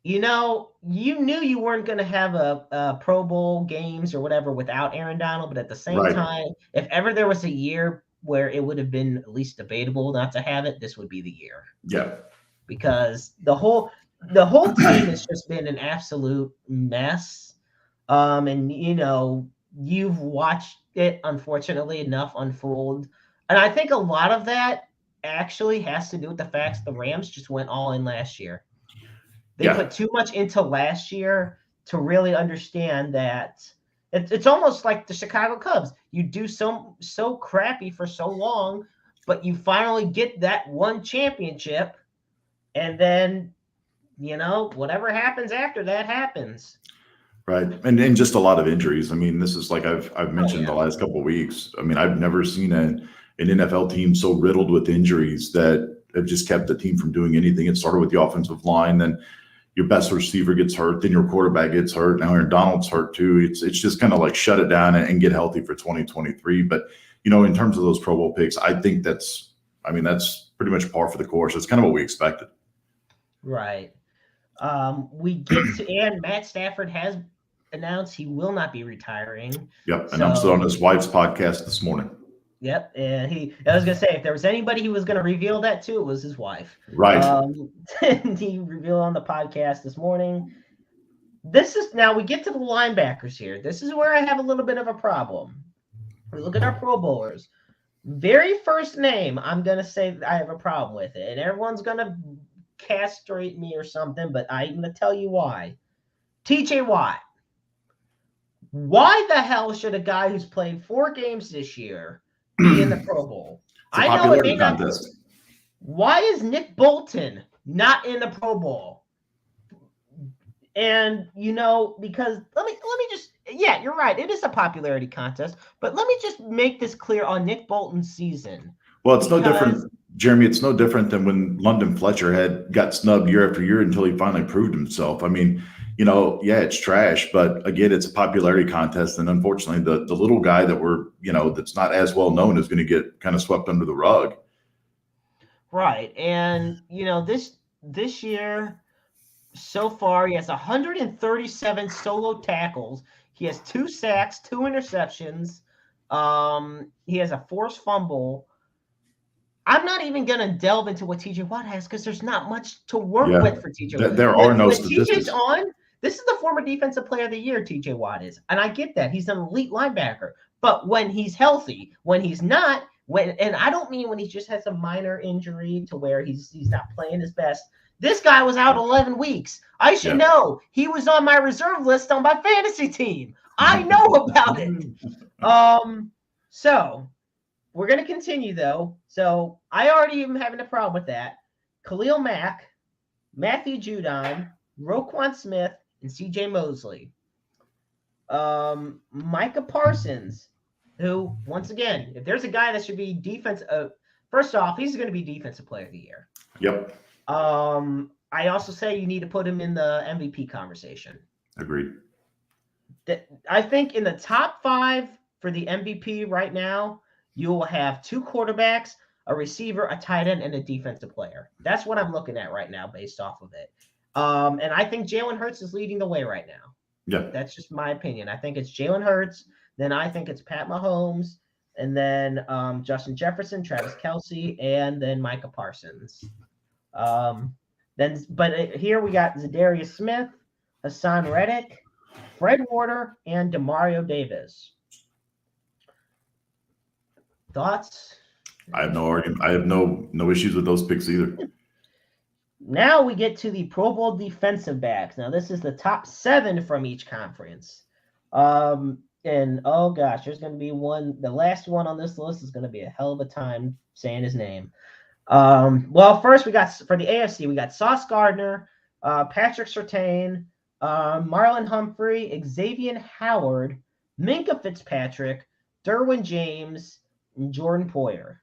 You knew you weren't going to have a Pro Bowl games or whatever without Aaron Donald, but at the same time, if ever there was a year where it would have been at least debatable not to have it, this would be the year. Yeah. Because the whole team has just been an absolute mess. And you've watched it, unfortunately enough, unfold. And I think a lot of that actually has to do with the fact the Rams just went all in last year. They put too much into last year to really understand that it's almost like the Chicago Cubs. You do so crappy for so long, but you finally get that one championship, and then whatever happens after that happens. Right. And just a lot of injuries. I mean, this is like I've mentioned the last couple of weeks. I mean, I've never seen an NFL team so riddled with injuries that have just kept the team from doing anything. It started with the offensive line, then your best receiver gets hurt, then your quarterback gets hurt. Now Aaron Donald's hurt too. It's just kind of like shut it down and get healthy for 2023. But, in terms of those Pro Bowl picks, I think that's pretty much par for the course. It's kind of what we expected. Right. We get to, and Matt Stafford has announced he will not be retiring. Yep. Announced it on his wife's podcast this morning. Yep. And I was going to say, if there was anybody who was going to reveal that too, it was his wife. Right. And he revealed on the podcast this morning. Now we get to the linebackers here. This is where I have a little bit of a problem. We look at our Pro Bowlers. Very first name, I'm going to say I have a problem with it. And everyone's going to castrate me or something, but I'm going to tell you why. TJ Watt. Why the hell should a guy who's played 4 games this year be in the Pro Bowl? I know it may not. Why is Nick Bolton not in the Pro Bowl? And because let me just you're right. It is a popularity contest, but let me just make this clear on Nick Bolton's season. Well, it's no different, Jeremy. It's no different than when London Fletcher got snubbed year after year until he finally proved himself. I mean, it's trash, but again, it's a popularity contest. And unfortunately, the little guy that that's not as well known is going to get kind of swept under the rug. Right. And, this year, so far, he has 137 solo tackles. He has 2 sacks, 2 interceptions. He has a forced fumble. I'm not even going to delve into what TJ Watt has because there's not much to work with for TJ Watt. There are no statistics. TJ's on. This is the former defensive player of the year, TJ Watt is. And I get that. He's an elite linebacker. But when he's healthy, when he's not, and I don't mean when he just has a minor injury to where he's not playing his best. This guy was out 11 weeks. I should know. He was on my reserve list on my fantasy team. I know about it. So we're going to continue, though. So I already am having a problem with that. Khalil Mack, Matthew Judon, Roquan Smith, and C.J. Mosley. Micah Parsons, who, once again, if there's a guy that should be defense, first off, he's going to be defensive player of the year. Yep. I also say you need to put him in the MVP conversation. Agreed. I think in the top 5 for the MVP right now, you will have 2 quarterbacks, a receiver, a tight end, and a defensive player. That's what I'm looking at right now based off of it. And I think Jalen Hurts is leading the way right now. Yeah. That's just my opinion. I think it's Jalen Hurts. Then I think it's Pat Mahomes. And then Justin Jefferson, Travis Kelce, and then Micah Parsons. Here we got Zadarius Smith, Hassan Reddick, Fred Warner, and Demario Davis. Thoughts? I have no argument. I have no issues with those picks either. Now we get to the Pro Bowl defensive backs. Now this is the top 7 from each conference. And oh gosh, there's going to be one. The last one on this list is going to be a hell of a time saying his name. Well, first we got for the AFC, we got Sauce Gardner, Patrick Surtain, Marlon Humphrey, Xavier Howard, Minkah Fitzpatrick, Derwin James, and Jordan Poyer.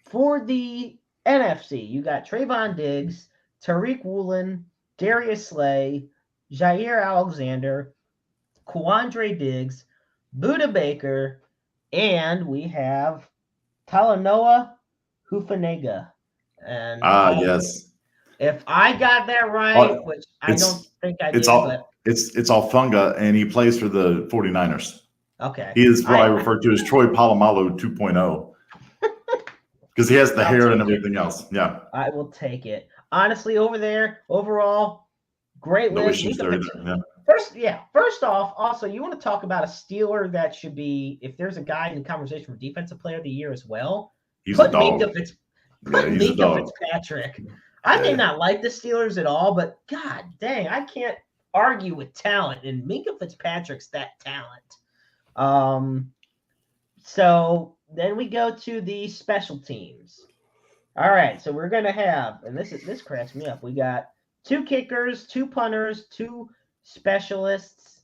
For the NFC, you got Trayvon Diggs, Tariq Woolen, Darius Slay, Jair Alexander, Quandre Diggs, Buda Baker, and we have Talanoa Hufanga. And yes. If I got that right, which I don't think I did, it's Alfunga, and he plays for the 49ers. Okay. He is what I refer to as Troy Polamalu 2.0. Because he has the hair and everything else. Yeah. I will take it. Honestly, overall, great no list. Issues there either. Yeah. First off, also, you want to talk about a Steeler that should be, if there's a guy in the conversation for Defensive Player of the Year as well, he's a dog. Minkah Fitzpatrick. I may not like the Steelers at all, but god dang, I can't argue with talent, and Minkah Fitzpatrick's that talent. So then we go to the special teams. All right, so we're gonna have, and this cracks me up. We got 2 kickers, 2 punters, 2 specialists,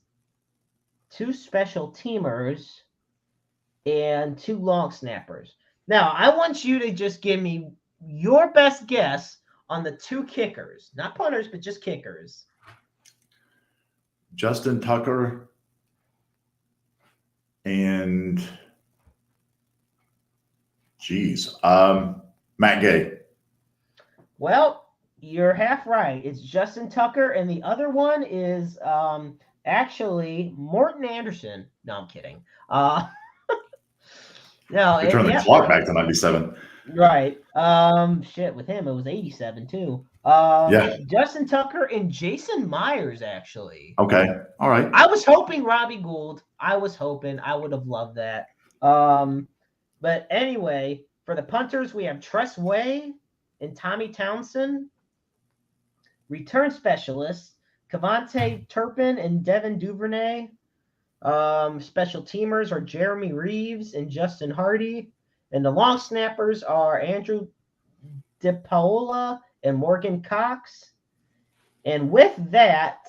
2 special teamers, and 2 long snappers. Now, I want you to just give me your best guess on the 2 kickers, not punters, but just kickers. Justin Tucker and Matt Gay. Well, you're half right. It's Justin Tucker, and the other one is actually Morton Anderson. No, I'm kidding. No, they turned the clock back to 97. Right. With him, it was 87 too. Justin Tucker and Jason Myers, actually. Okay. All right. I was hoping Robbie Gould. I would have loved that. But anyway, for the punters, we have Tress Way and Tommy Townsend. Return specialists, Cavante Turpin and Devin Duvernay. Special teamers are Jeremy Reeves and Justin Hardy. And the long snappers are Andrew DePaola and Morgan Cox. And with that,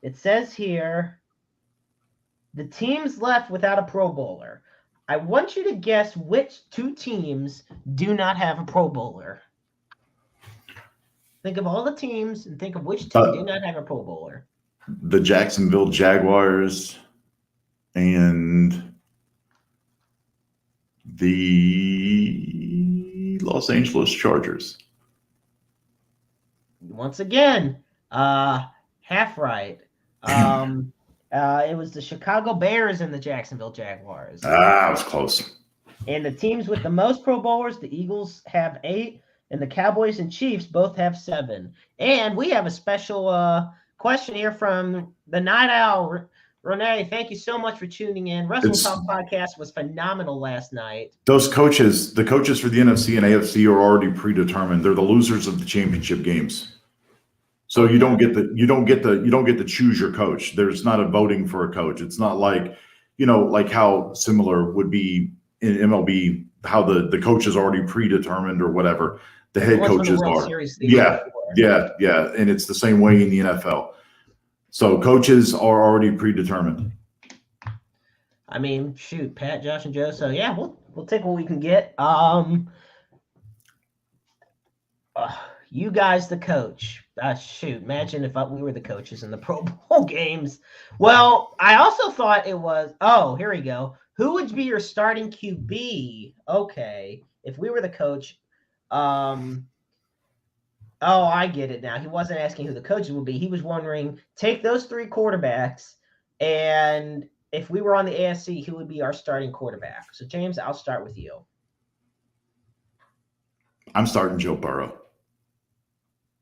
it says here, the teams left without a Pro Bowler. I want you to guess which 2 teams do not have a Pro Bowler. Think of all the teams and think of which team do not have a Pro Bowler. The Jacksonville Jaguars and the Los Angeles Chargers. Once again, half right. It was the Chicago Bears and the Jacksonville Jaguars. I was close. And the teams with the most Pro Bowlers, the Eagles have 8, and the Cowboys and Chiefs both have 7. And we have a special question here from the Night Owl, Renee, thank you so much for tuning in. Wrestle It's Talk podcast was phenomenal last night. those coaches, the coaches for the NFC and AFC are already predetermined. They're the losers of the championship games. So you don't get to choose your coach. There's not a voting for a coach. It's not like, like how similar would be in MLB, how the coach is already predetermined or whatever. The head coaches are. Yeah. And it's the same way in the NFL. So coaches are already predetermined. I mean, shoot, Pat, Josh, and Joe. So yeah, we'll take what we can get. You guys, the coach. Shoot, imagine if we were the coaches in the Pro Bowl games. Well, I also thought it was. Oh, here we go. Who would be your starting QB? Okay, if we were the coach. Oh, I get it now. He wasn't asking who the coaches would be. He was wondering, take those 3 quarterbacks, and if we were on the AFC, who would be our starting quarterback? So, James, I'll start with you. I'm starting Joe Burrow.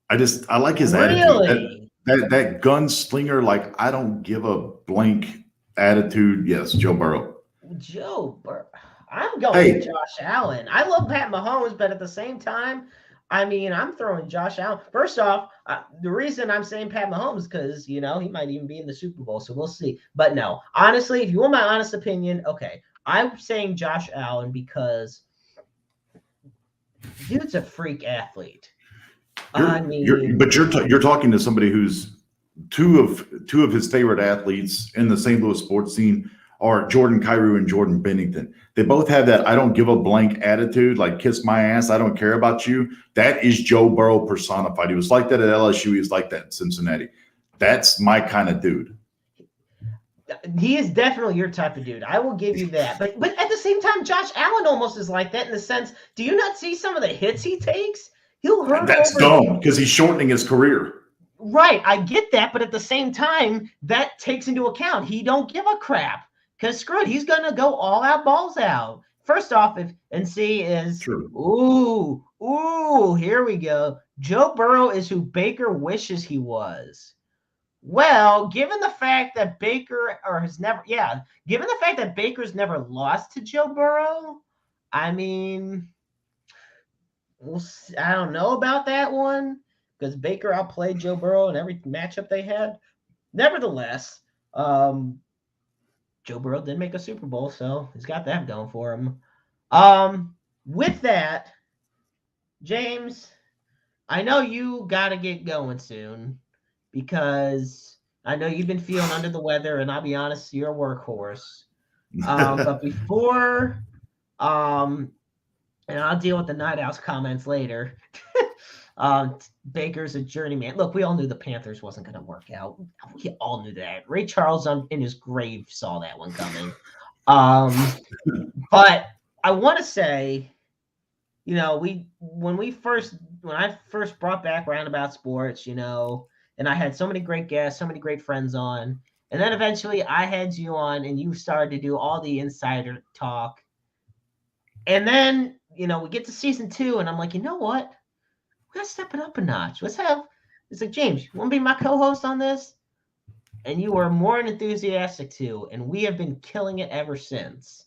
I like his really? attitude. That gunslinger, like, I don't give a blank attitude. Yes, Joe Burrow. Joe Burrow. I'm going with Josh Allen. I love Pat Mahomes, but at the same time, I mean, I'm throwing Josh Allen. First off, the reason I'm saying Pat Mahomes is because, he might even be in the Super Bowl, so we'll see. But no, honestly, if you want my honest opinion, okay, I'm saying Josh Allen because dude's a freak athlete. You're talking to somebody who's two of his favorite athletes in the St. Louis sports scene are Jordan Kyrou and Jordan Bennington. They both have that I don't give a blank attitude, like kiss my ass, I don't care about you. That is Joe Burrow personified. He was like that at LSU. He was like that in Cincinnati. That's my kind of dude. He is definitely your type of dude. I will give you that. But at the same time, Josh Allen almost is like that in the sense, do you not see some of the hits he takes? He'll hurt. That's dumb because he's shortening his career. Right. I get that. But at the same time, that takes into account he don't give a crap. Because screw it, he's gonna go all out, balls out. First off, true. Here we go. Joe Burrow is who Baker wishes he was. Well, given the fact that Baker's never lost to Joe Burrow, I mean, I don't know about that one because Baker outplayed Joe Burrow in every matchup they had. Nevertheless, Joe Burrow did make a Super Bowl, so he's got that going for him. With that, James, I know you got to get going soon because I know you've been feeling under the weather, and I'll be honest, you're a workhorse. But before, and I'll deal with the Night Owls comments later. Baker's a journeyman. Look, we all knew the Panthers wasn't going to work out. We all knew that. Ray Charles in his grave saw that one coming. But I want to say, when I first brought back Roundabout Sports, and I had so many great guests, so many great friends on, and then eventually I had you on, and you started to do all the insider talk, and then we get to season 2, and I'm like, you know what? Let's step it up a notch. It's like, James, you want to be my co-host on this? And you were more enthusiastic too. And we have been killing it ever since.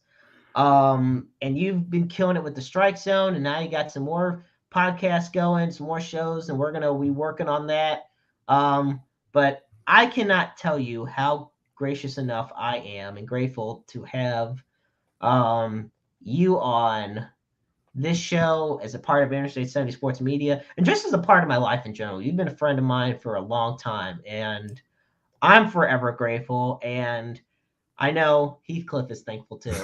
And you've been killing it with the Strike Zone. And now you got some more podcasts going, some more shows, and we're going to be working on that. But I cannot tell you how gracious enough I am and grateful to have you on this show as a part of Interstate 70 Sports Media and just as a part of my life in general. You've been a friend of mine for a long time, and I'm forever grateful. And I know Heathcliff is thankful too.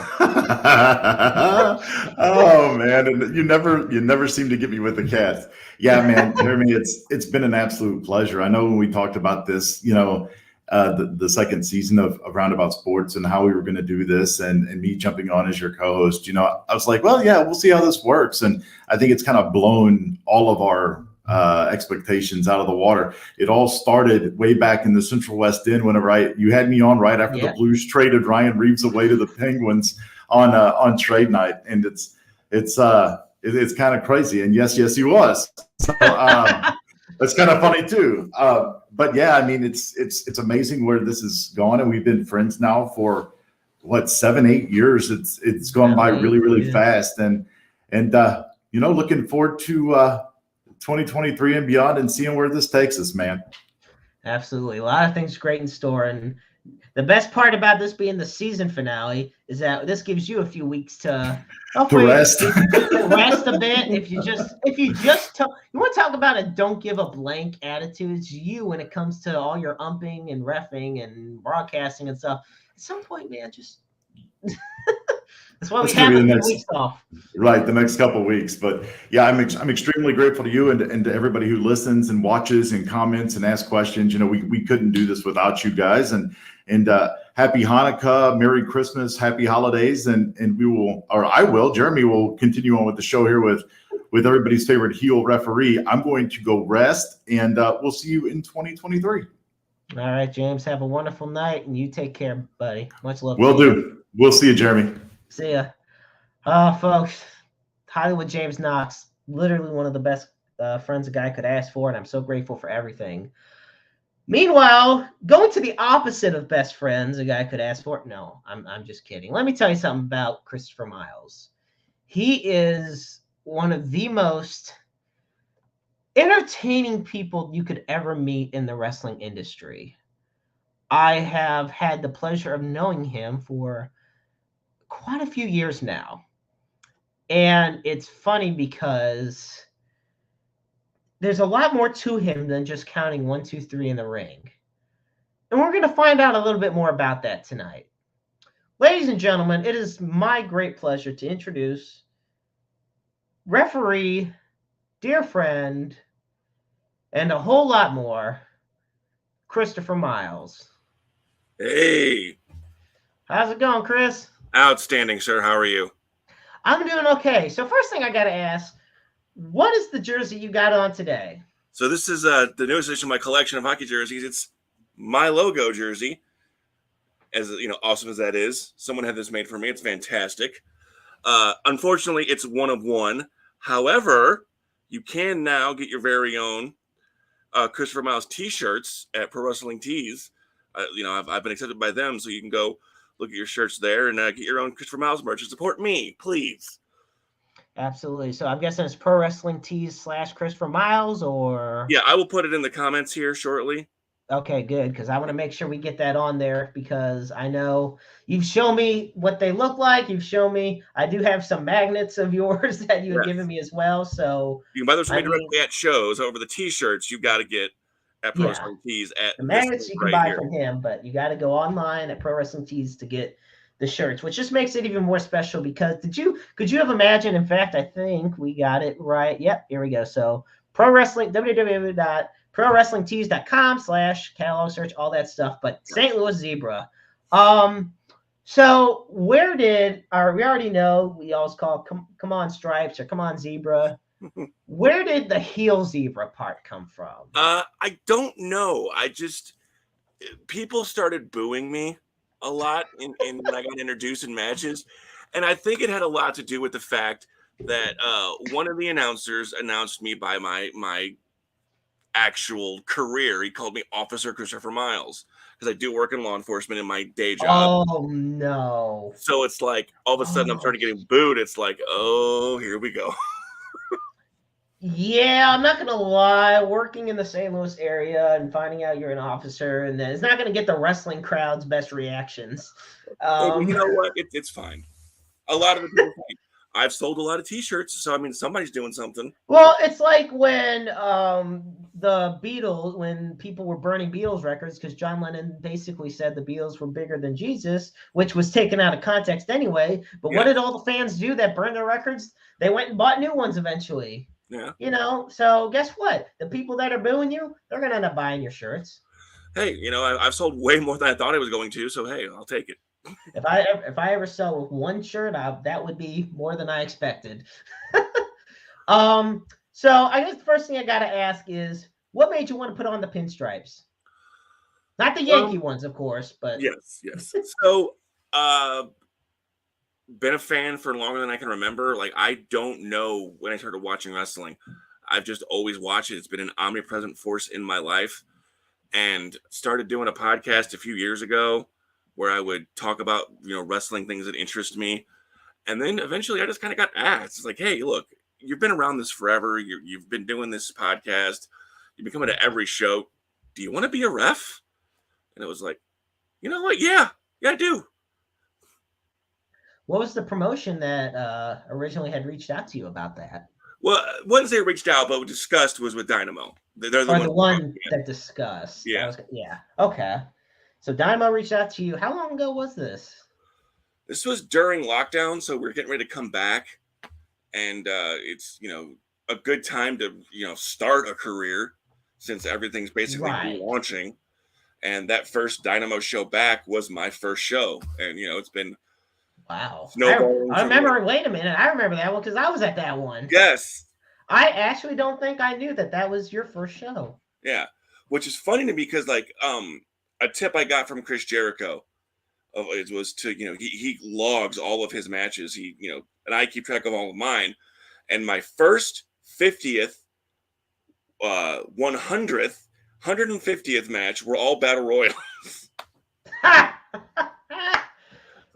Oh man, and you never seem to get me with the cats. Yeah, man, Jeremy, it's been an absolute pleasure. I know when we talked about this, the second season of Roundabout Sports and how we were going to do this and me jumping on as your co-host, I was like, well, yeah, we'll see how this works. And I think it's kind of blown all of our expectations out of the water. It all started way back in the Central West End whenever you had me on right after the Blues traded Ryan Reeves away to the Penguins on trade night. And it's kind of crazy. And yes, he was. So, That's kind of funny too. But yeah, I mean, it's amazing where this is going, and we've been friends now for what 7-8 years. It's gone by really really fast, and looking forward to 2023 and beyond, and seeing where this takes us, man. Absolutely, a lot of things great in store, and the best part about this being the season finale is that this gives you a few weeks to rest. Rest a bit. If you just you want to talk about a don't give a blank attitude, it's you when it comes to all your umping and reffing and broadcasting and stuff. At some point, man, just that's why we have a few weeks off. Right, the next couple of weeks. But yeah, I'm extremely grateful to you and to everybody who listens and watches and comments and asks questions. We couldn't do this without you guys. And happy Hanukkah, Merry Christmas, Happy Holidays, and Jeremy will continue on with the show here with everybody's favorite heel referee. I'm going to go rest, and we'll see you in 2023. All right, James, have a wonderful night, and you take care, buddy. Much love. Will do. We'll see you, Jeremy. See ya. Folks, Hollywood James Knox, literally one of the best friends a guy could ask for, and I'm so grateful for everything. Meanwhile, going to the opposite of best friends a guy could ask for. No, I'm just kidding. Let me tell you something about Christopher Miles. He is one of the most entertaining people you could ever meet in the wrestling industry. I have had the pleasure of knowing him for quite a few years now. And it's funny because there's a lot more to him than just counting 1, 2, 3 in the ring. And we're going to find out a little bit more about that tonight. Ladies and gentlemen, it is my great pleasure to introduce referee, dear friend, and a whole lot more, Christopher Miles. Hey. How's it going, Chris? Outstanding, sir. How are you? I'm doing okay. So first thing I got to ask, what is the jersey you got on today? So this is the newest edition of my collection of hockey jerseys. It's my logo jersey. As awesome as that is, someone had this made for me. It's fantastic. Unfortunately, it's one of one. However, you can now get your very own Christopher Miles T-shirts at Pro Wrestling Tees. I've been accepted by them, so you can go look at your shirts there and get your own Christopher Miles merch and support me, please. Absolutely. So I'm guessing it's Pro Wrestling Tees / Christopher Miles, or? Yeah, I will put it in the comments here shortly. Okay, good, because I want to make sure we get that on there, because I know you've shown me what they look like. You've shown me, I do have some magnets of yours that you have given me as well. So you can buy those from me directly at shows. Over the T-shirts, you got to get at Pro Wrestling Tees. At the magnets you can buy from him, but you got to go online at Pro Wrestling Tees to get the shirts, which just makes it even more special. Because could you have imagined? In fact, I think we got it right. Yep, here we go. So Pro Wrestling, www.prowrestlingtees.com/catalog search, all that stuff. But St. Louis Zebra. So where did we already know we always call come on Stripes or come on Zebra. Where did the heel zebra part come from? I don't know. People started booing me a lot in when I got introduced in matches. And I think it had a lot to do with the fact that one of the announcers announced me by my actual career. He called me Officer Christopher Miles because I do work in law enforcement in my day job. Oh, no. So it's like all of a sudden I'm starting getting booed. It's like, oh, here we go. Yeah, I'm not going to lie. Working in the St. Louis area and finding out you're an officer, and then it's not going to get the wrestling crowd's best reactions. You know what? It's fine. A lot of the I've sold a lot of T-shirts, so I mean, somebody's doing something. Well, it's like when the Beatles, when people were burning Beatles records, because John Lennon basically said the Beatles were bigger than Jesus, which was taken out of context anyway. But what did all the fans do that burned their records? They went and bought new ones eventually. Yeah. So guess what? The people that are booing you, they're going to end up buying your shirts. Hey, I've sold way more than I thought I was going to, so hey, I'll take it. If I ever sell one shirt, that would be more than I expected. So I guess the first thing I got to ask is, what made you want to put on the pinstripes? Not the Yankee ones, of course, but yes. So, been a fan for longer than I can remember. Like, I don't know when I started watching wrestling. I've just always watched it. It's been an omnipresent force in my life, and started doing a podcast a few years ago where I would talk about, wrestling things that interest me. And then eventually I just kind of got asked, it's like, hey, look, you've been around this forever. You've been doing this podcast. You've been coming to every show. Do you want to be a ref? And it was like, you know what? Yeah, I do. What was the promotion that originally had reached out to you about that? Well, once they reached out, but discussed was with Dynamo. They're the one that discussed. Yeah. Yeah. Okay. So Dynamo reached out to you. How long ago was this? This was during lockdown, so we're getting ready to come back. And it's, a good time to, start a career since everything's basically launching. And that first Dynamo show back was my first show. And, it's been wow. I remember, wait a minute. I remember that one because I was at that one. Yes. I actually don't think I knew that was your first show. Yeah. Which is funny to me because, like, a tip I got from Chris Jericho was to, he logs all of his matches. He, and I keep track of all of mine. And my first 50th, 100th, 150th match were all battle royals.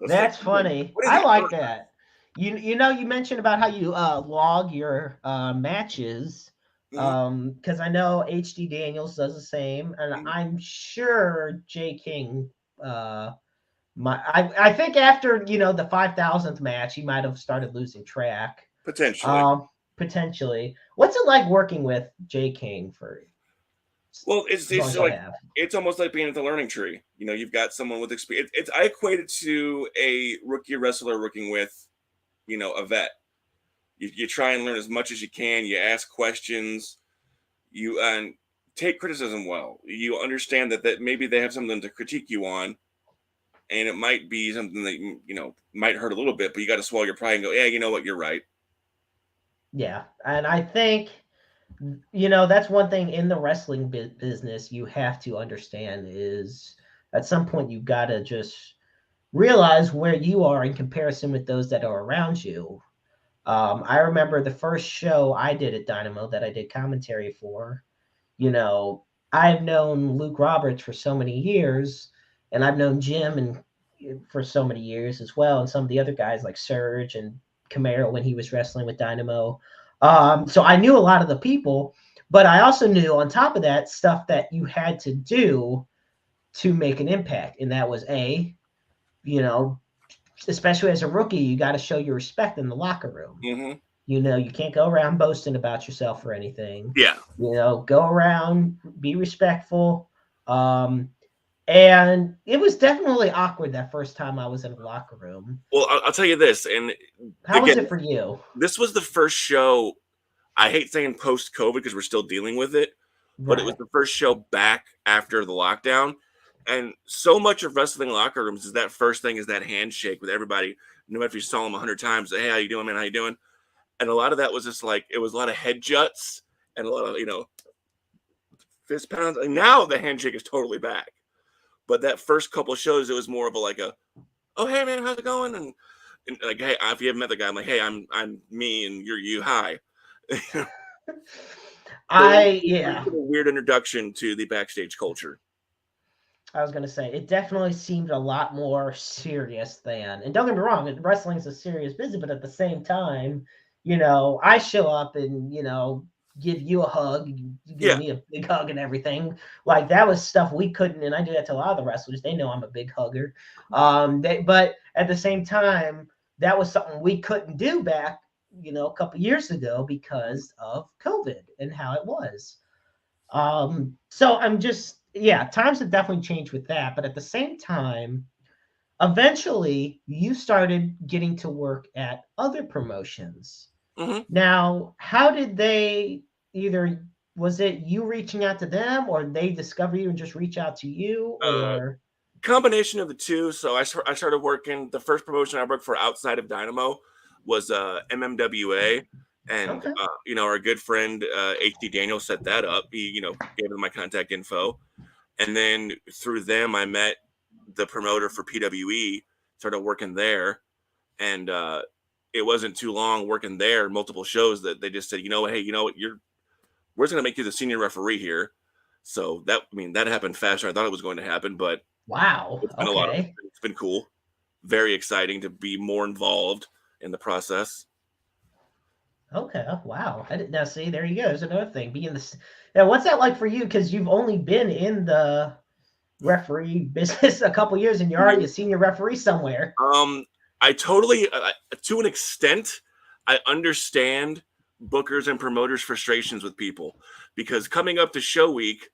That's funny. I like that. You mentioned about how you log your matches, because I know HD Daniels does the same, and I'm sure Jay King. I think after the 5,000th match, he might have started losing track. Potentially. What's it like working with Jay King for? Well, it's almost like being at the learning tree. You've got someone with experience. I equate it to a rookie wrestler working with, a vet. You try and learn as much as you can. You ask questions. You take criticism well. You understand that maybe they have something to critique you on, and it might be something that might hurt a little bit, but you got to swallow your pride and go, yeah, you know what, you're right. Yeah, and I think that's one thing in the wrestling business you have to understand is at some point you've got to just realize where you are in comparison with those that are around you. I remember the first show I did at Dynamo that I did commentary for. I've known Luke Roberts for so many years, and I've known Jim for so many years as well, and some of the other guys like Surge and Camaro when he was wrestling with Dynamo. So I knew a lot of the people, but I also knew on top of that stuff that you had to do to make an impact. And that was especially as a rookie, you got to show your respect in the locker room. Mm-hmm. You can't go around boasting about yourself or anything. Yeah. Go around, be respectful. And it was definitely awkward that first time I was in a locker room. Well, I'll tell you this. And how was it for you? This was the first show. I hate saying post-COVID because we're still dealing with it, but it was the first show back after the lockdown. And so much of wrestling locker rooms is that first thing is that handshake with everybody. No matter if you saw them 100 times, hey, how you doing, man? How you doing? And a lot of that was just like, it was a lot of head juts and a lot of, fist pounds. And now the handshake is totally back. But that first couple of shows, it was more of oh, hey, man, how's it going? And like, hey, if you haven't met the guy, I'm like, hey, I'm me and you're you. Hi. A weird introduction to the backstage culture. I was going to say, it definitely seemed a lot more serious than, and don't get me wrong, wrestling is a serious business, but at the same time, I show up and, give you a hug, you give me a big hug and everything. Like that was stuff we couldn't, and I do that to a lot of the wrestlers. They know I'm a big hugger. But at the same time, that was something we couldn't do back, a couple years ago because of COVID and how it was. So I'm just, times have definitely changed with that. But at the same time, eventually you started getting to work at other promotions. Mm-hmm. Now, how did they was it you reaching out to them or they discover you and just reach out to you or? Combination of the two. So I started working, the first promotion I worked for outside of Dynamo was MMWA. And, our good friend, HD Daniel set that up. He, gave them my contact info. And then through them, I met the promoter for PWE, started working there. And it wasn't too long working there, multiple shows that they just said, hey, you know what, we're just going to make you the senior referee here. So that happened faster than I thought it was going to happen, but Wow. it's been it's been cool. Very exciting to be more involved in the process. Okay. Wow. I didn't now see. There you go. There's another thing. Being this. Now, what's that like for you? Because you've only been in the referee business a couple years, and you're already a senior referee somewhere. I totally, to an extent, I understand bookers and promoters' frustrations with people, because coming up to show week,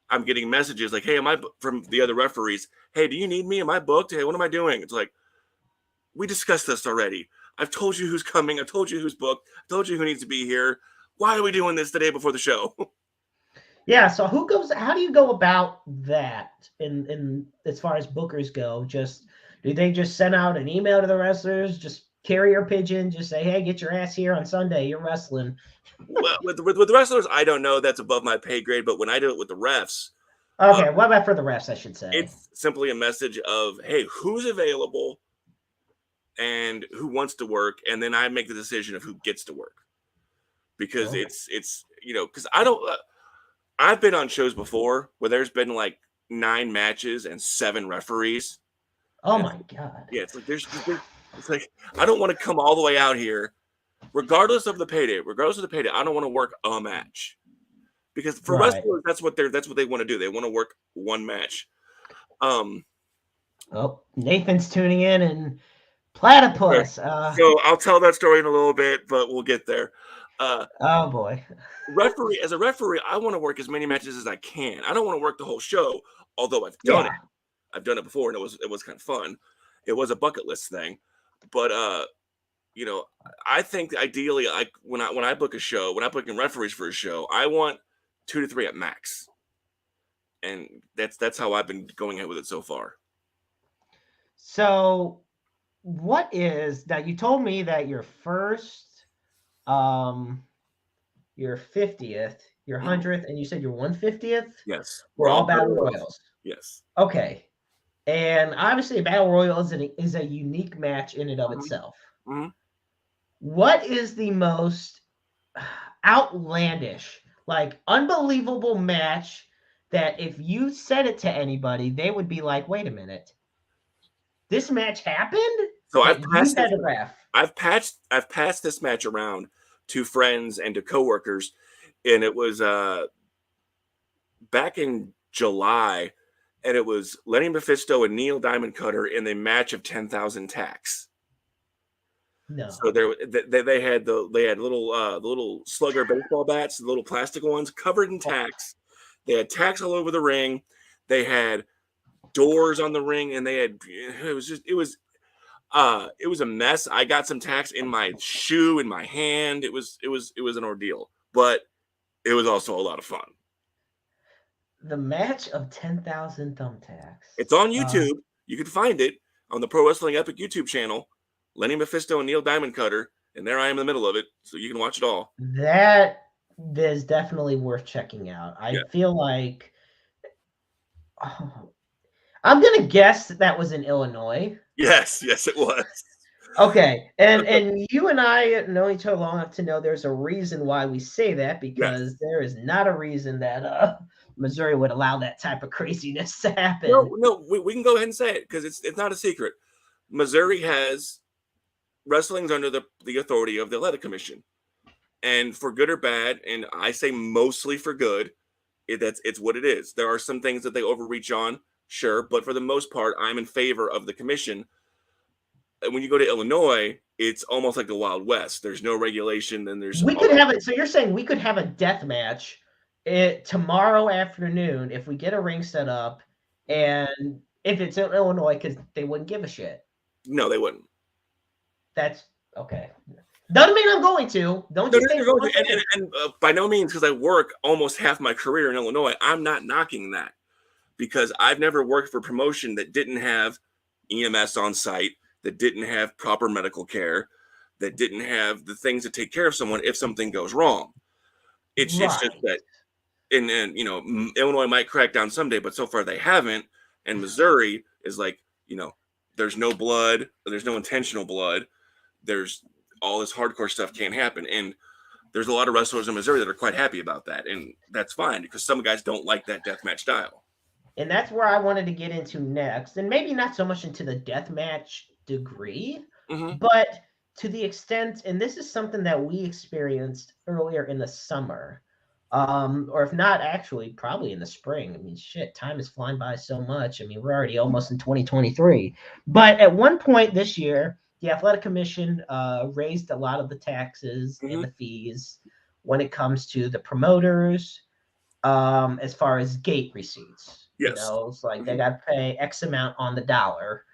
I'm getting messages like, "Hey, from the other referees? Hey, do you need me? Am I booked? Hey, what am I doing?" It's like, we discussed this already. I've told you who's coming. I've told you who's booked. I've told you who needs to be here. Why are we doing this the day before the show? Yeah. So how do you go about that in as far as bookers go? Do they just send out an email to the wrestlers? Just carrier pigeon? Just say, hey, get your ass here on Sunday. You're wrestling. Well, with the wrestlers, I don't know. That's above my pay grade. But when I do it with the refs, okay, what about for the refs, I should say? It's simply a message of, hey, who's available and who wants to work, and then I make the decision of who gets to work. Because it's because I've been on shows before where there's been like 9 matches and 7 referees. Oh my God. Yeah, it's like I don't want to come all the way out here, regardless of the payday. I don't want to work a match, because for wrestlers, that's what they want to do. They want to work one match. Oh, Nathan's tuning in and platypus. So I'll tell that story in a little bit, but we'll get there. Oh boy. As a referee, I want to work as many matches as I can. I don't want to work the whole show, although I've done it. I've done it before, and it was kind of fun. It was a bucket list thing, but I think ideally, when I book a show, when I'm booking referees for a show, I want 2 to 3 at max, and that's how I've been going ahead with it so far. So, what is that? You told me that your first, your 50th, your 100th, and you said your 150th. Yes, were all battle royals. Yes. Okay. And obviously, a battle royal is a unique match in and of itself. Mm-hmm. What is the most outlandish, like unbelievable match that if you said it to anybody, they would be like, "Wait a minute, this match happened?" So I've passed this match around to friends and to coworkers, and it was back in July. And it was Lenny Mephisto and Neil Diamond Cutter in the match of 10,000 tacks. No. So they had little slugger baseball bats, the little plastic ones covered in tacks. They had tacks all over the ring. They had doors on the ring, and it was a mess. I got some tacks in my shoe, in my hand. It was an ordeal, but it was also a lot of fun. The match of 10,000 thumbtacks. It's on YouTube. You can find it on the Pro Wrestling Epic YouTube channel. Lenny Mephisto and Neil Diamond Cutter, and there I am in the middle of it, so you can watch it all. That is definitely worth checking out. I feel like I'm gonna guess that was in Illinois. Yes, it was. Okay, and you and I know each other long enough to know there's a reason why we say that, because there is not a reason that Missouri would allow that type of craziness to happen. No, we can go ahead and say it, because it's not a secret. Missouri has wrestling's under the authority of the Athletic Commission, and for good or bad, and I say mostly for good, it's what it is. There are some things that they overreach on, sure, but for the most part, I'm in favor of the commission. And when you go to Illinois, it's almost like the Wild West. There's no regulation, and we could have it. So you're saying we could have a death match tomorrow afternoon if we get a ring set up, and if it's in Illinois, because they wouldn't give a shit. No, they wouldn't. That's okay. Doesn't mean I'm going to. Don't you think? And by no means, because I work almost half my career in Illinois, I'm not knocking that, because I've never worked for a promotion that didn't have EMS on site, that didn't have proper medical care, that didn't have the things to take care of someone if something goes wrong. It's just that, and Illinois might crack down someday, but so far they haven't. And Missouri is like, there's no blood, there's no intentional blood, there's all this hardcore stuff can't happen. And there's a lot of wrestlers in Missouri that are quite happy about that, and that's fine because some guys don't like that deathmatch style. And that's where I wanted to get into next, and maybe not so much into the deathmatch degree, but to the extent, and this is something that we experienced earlier in the summer, or if not, actually, probably in the spring. I mean, shit, time is flying by so much. I mean, we're already almost in 2023. But at one point this year, the Athletic Commission raised a lot of the taxes and the fees when it comes to the promoters, as far as gate receipts. Yes. You know, it's like they got to pay X amount on the dollar.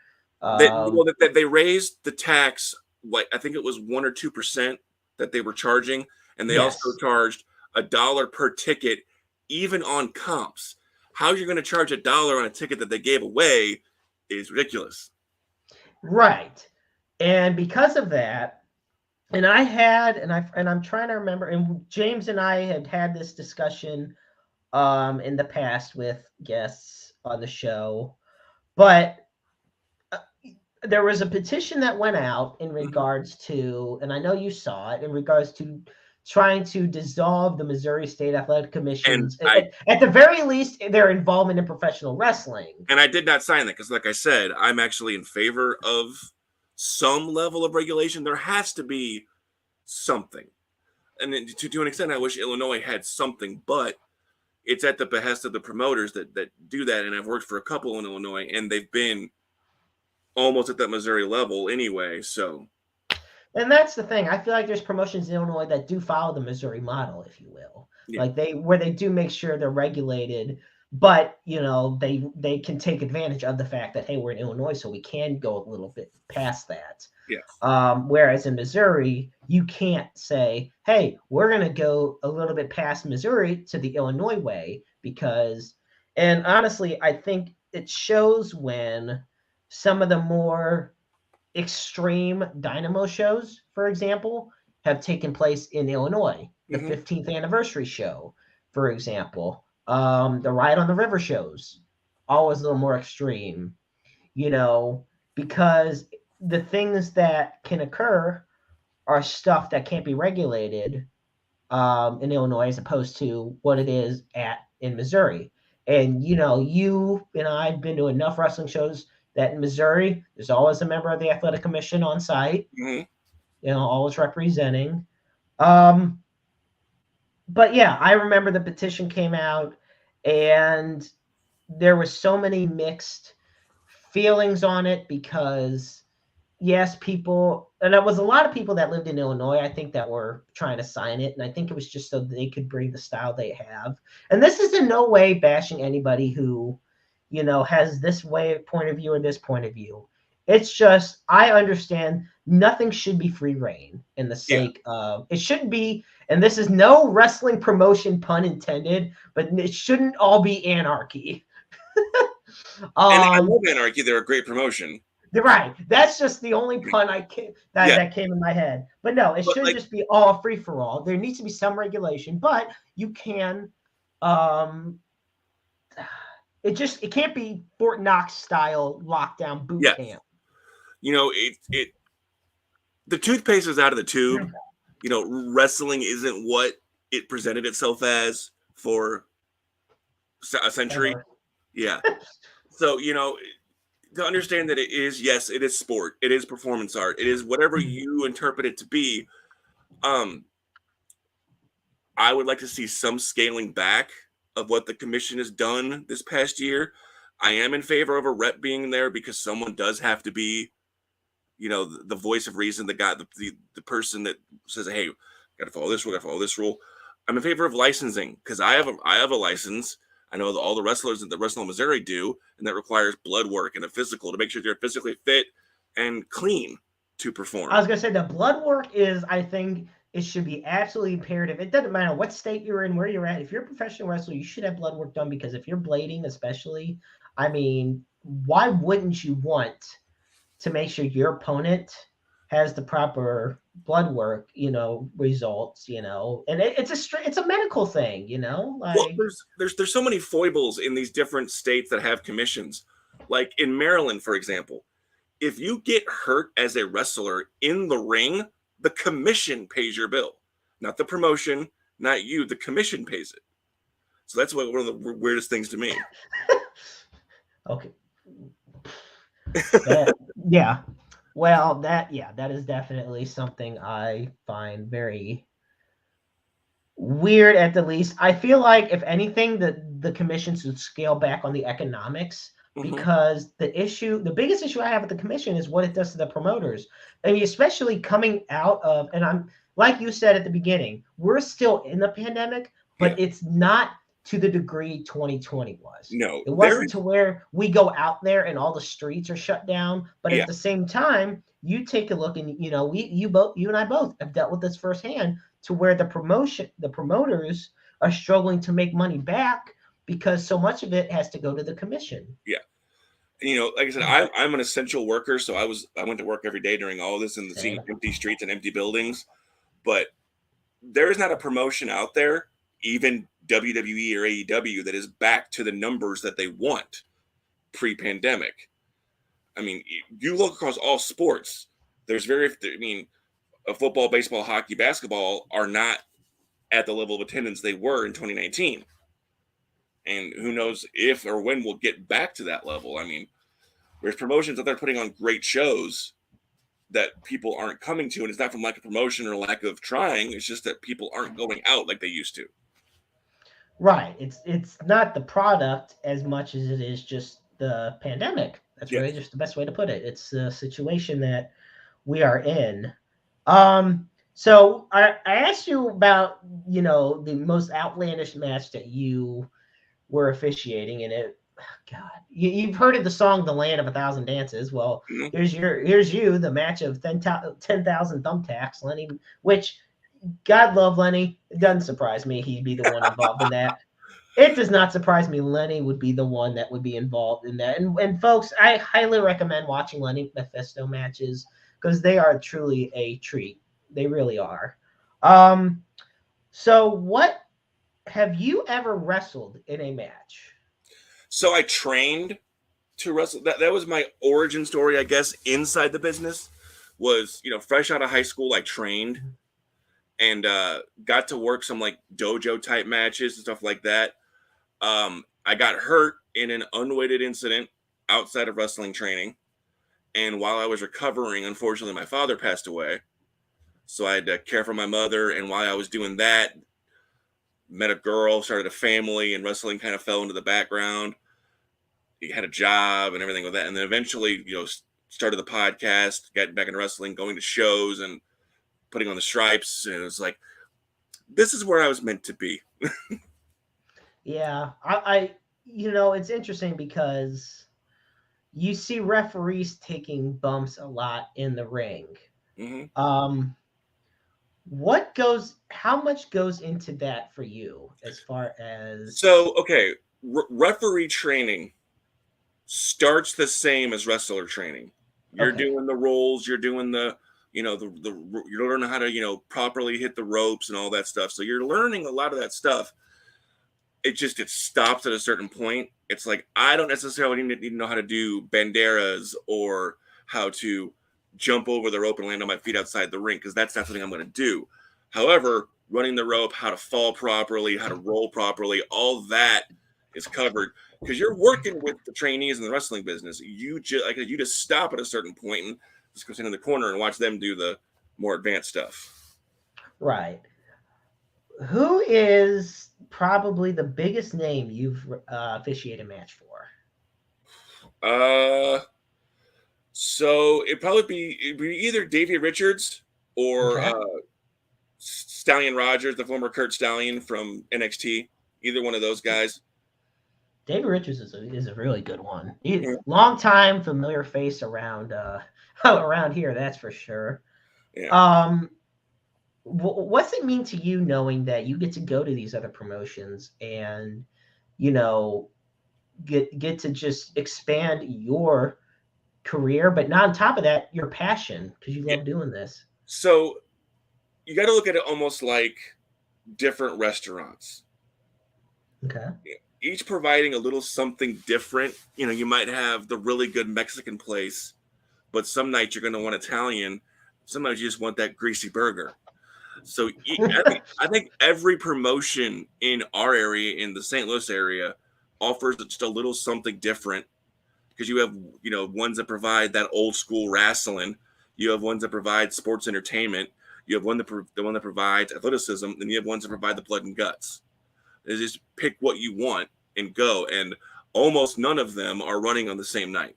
They raised the tax, like I think it was 1 or 2% that they were charging, and they also charged $1 per ticket, even on comps. How you're going to charge $1 on a ticket that they gave away is ridiculous. Right. And because of that, and I'm trying to remember, and James and I had this discussion in the past with guests on the show, but there was a petition that went out in regards to, and I know you saw it, in regards to trying to dissolve the Missouri State Athletic Commission's, at the very least, their involvement in professional wrestling. And I did not sign that because, like I said, I'm actually in favor of some level of regulation. There has to be something. And then to an extent, I wish Illinois had something, but it's at the behest of the promoters that do that. And I've worked for a couple in Illinois, and they've been almost at that Missouri level anyway. So, and that's the thing. I feel like there's promotions in Illinois that do follow the Missouri model, if you will. Like where they do make sure they're regulated, but you know, they can take advantage of the fact that, hey, we're in Illinois, so we can go a little bit past that. Whereas in Missouri, you can't say, hey, we're going to go a little bit past Missouri to the Illinois way, because, and honestly, I think it shows when some of the more extreme Dynamo shows, for example, have taken place in Illinois. The 15th anniversary show, for example, the Ride on the River shows, always a little more extreme, you know, because the things that can occur are stuff that can't be regulated in Illinois as opposed to what it is in Missouri. And, you know, you and I've been to enough wrestling shows that in Missouri, there's always a member of the Athletic Commission on site, you know, always representing. But yeah, I remember the petition came out and there was so many mixed feelings on it because, yes, people, and it was a lot of people that lived in Illinois, I think, that were trying to sign it. And I think it was just so they could bring the style they have. And this is in no way bashing anybody who, you know, has this point of view or this point of view. It's just, I understand nothing should be free reign in the sake of, it shouldn't be, and this is no wrestling promotion, pun intended, but it shouldn't all be anarchy. And I love Anarchy. They're a great promotion. Right. That's just the only pun that came in my head. But no, it shouldn't just be all free for all. There needs to be some regulation, but you can, it can't be Fort Knox style lockdown boot camp. You know, the toothpaste is out of the tube. You know, wrestling isn't what it presented itself as for a century. So, you know, to understand that it is, yes, it is sport. It is performance art. It is whatever you interpret it to be. I would like to see some scaling back of what the commission has done this past year. I am in favor of a rep being there because someone does have to be, you know, the voice of reason, the guy, the person that says, hey, got to follow this rule, got to follow this rule. I'm in favor of licensing because I have a license. I know that all the wrestlers that the Wrestle in Missouri do, and that requires blood work and a physical to make sure they're physically fit and clean to perform. I was going to say the blood work is, I think, it should be absolutely imperative. It doesn't matter what state you're in, where you're at. If you're a professional wrestler, you should have blood work done because if you're blading, especially, I mean, why wouldn't you want to make sure your opponent has the proper blood work, you know, results, you know, and it's a medical thing, you know. Like, well, there's so many foibles in these different states that have commissions. Like in Maryland, for example, if you get hurt as a wrestler in the ring, the commission pays your bill. not the promotion, not you. The commission pays it. So that's one of the weirdest things to me. Okay. Yeah. Well, that is definitely something I find very weird at the least. I feel like if anything, the commission should scale back on the economics because the biggest issue I have with the commission is what it does to the promoters. I mean, especially coming out of, and I'm like you said at the beginning, we're still in the pandemic, but it's not to the degree 2020 was. No, it wasn't to where we go out there and all the streets are shut down. But at the same time, you take a look and you and I both have dealt with this firsthand to where the promoters are struggling to make money back because so much of it has to go to the commission. Yeah. And, like I said, I'm an essential worker. So I went to work every day during all this and seeing empty streets and empty buildings, but there is not a promotion out there, even WWE or AEW, that is back to the numbers that they want pre-pandemic. I mean, you look across all sports, there's football, baseball, hockey, basketball are not at the level of attendance they were in 2019. And who knows if or when we'll get back to that level. I mean, there's promotions that they're putting on great shows that people aren't coming to, and it's not from lack of promotion or lack of trying. It's just that people aren't going out like they used to. Right. It's not the product as much as it is just the pandemic. That's really just the best way to put it. It's the situation that we are in. So I asked you about, the most outlandish match that you were officiating, and God, you've heard of the song "The Land of a Thousand Dances." Well, here's you, the match of 10,000 thumbtacks, Lenny. Which, God love Lenny. It doesn't surprise me he'd be the one involved in that. It does not surprise me Lenny would be the one that would be involved in that. And folks, I highly recommend watching Lenny Mephisto matches because they are truly a treat. They really are. So what have you ever wrestled in a match? So I trained to wrestle. That was my origin story, I guess, inside the business. Was, fresh out of high school, I trained and got to work some like dojo type matches and stuff like that. I got hurt in an unweighted incident outside of wrestling training. And while I was recovering, unfortunately, my father passed away. So I had to care for my mother. And while I was doing that, met a girl, started a family, and wrestling kind of fell into the background. He had a job and everything with that. And then eventually, started the podcast, got back into wrestling, going to shows and putting on the stripes. And it was like, this is where I was meant to be. Yeah. I it's interesting because you see referees taking bumps a lot in the ring. Mm-hmm. How much goes into that for you as far as? So, okay. Referee training starts the same as wrestler training. You're doing the rolls, you're doing the, you're learning how to, properly hit the ropes and all that stuff. So you're learning a lot of that stuff. It stops at a certain point. It's like, I don't necessarily need to know how to do banderas or how to jump over the rope and land on my feet outside the ring, because that's not something I'm going to do. However, running the rope, how to fall properly, how to roll properly, all that is covered because you're working with the trainees in the wrestling business. You just stop at a certain point and just go stand in the corner and watch them do the more advanced stuff. Right. Who is probably the biggest name you've officiated a match for? So it'd be either Davey Richards or Stallion Rogers, the former Kurt Stallion from NXT. Either one of those guys. Davey Richards is a really good one. He's long time familiar face around around here, that's for sure. Yeah. What's it mean to you knowing that you get to go to these other promotions and get to just expand your career, but not on top of that, your passion, because you love doing this? So you got to look at it almost like different restaurants. Okay. Each providing a little something different. You might have the really good Mexican place, but some nights you're going to want Italian. Some nights you just want that greasy burger. So I think every promotion in our area, in the St. Louis area, offers just a little something different, because you have, ones that provide that old school wrestling, you have ones that provide sports entertainment, you have the one that provides athleticism, and you have ones that provide the blood and guts. They just pick what you want and go, and almost none of them are running on the same night.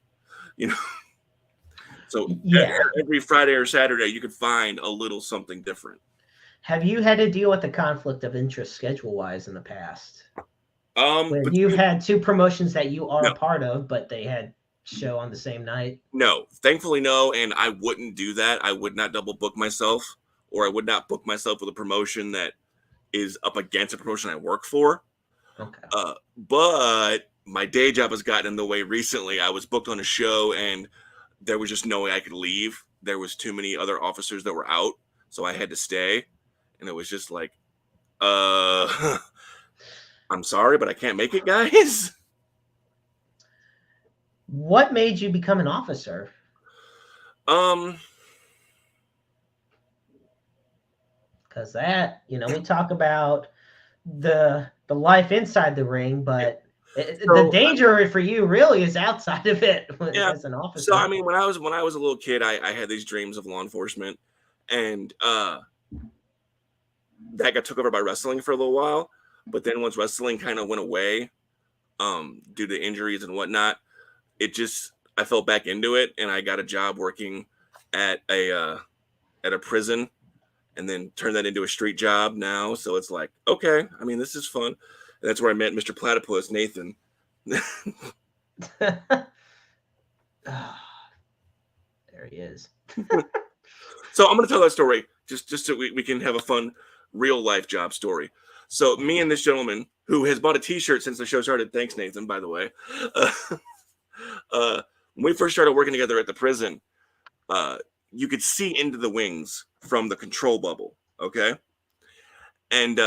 So Yeah. every Friday or Saturday, you could find a little something different. Have you had to deal with the conflict of interest schedule-wise in the past? When But you've had two promotions that you are No. a part of, but they had show on the same night? No, thankfully, no. And I wouldn't do that. I would not double book myself, or I would not book myself with a promotion that is up against a promotion I work for. Okay. But my day job has gotten in the way recently. I was booked on a show, and there was just no way I could leave. There was too many other officers that were out, so I had to stay. And it was just like, I'm sorry, but I can't make it, guys. What made you become an officer? Because that, we talk about the life inside the ring, but the danger for you really is outside of it as an officer. So I mean, when I was a little kid, I had these dreams of law enforcement, and that got took over by wrestling for a little while. But then once wrestling kind of went away, due to injuries and whatnot, I fell back into it, and I got a job working at a prison, and then turned that into a street job now. So it's like, okay, I mean, this is fun. And that's where I met Mr. Platypus, Nathan. There he is. So I'm going to tell that story just so we can have a fun real life job story. So me and this gentleman who has bought a t-shirt since the show started. Thanks, Nathan, by the way. When we first started working together at the prison, you could see into the wings from the control bubble. Okay. And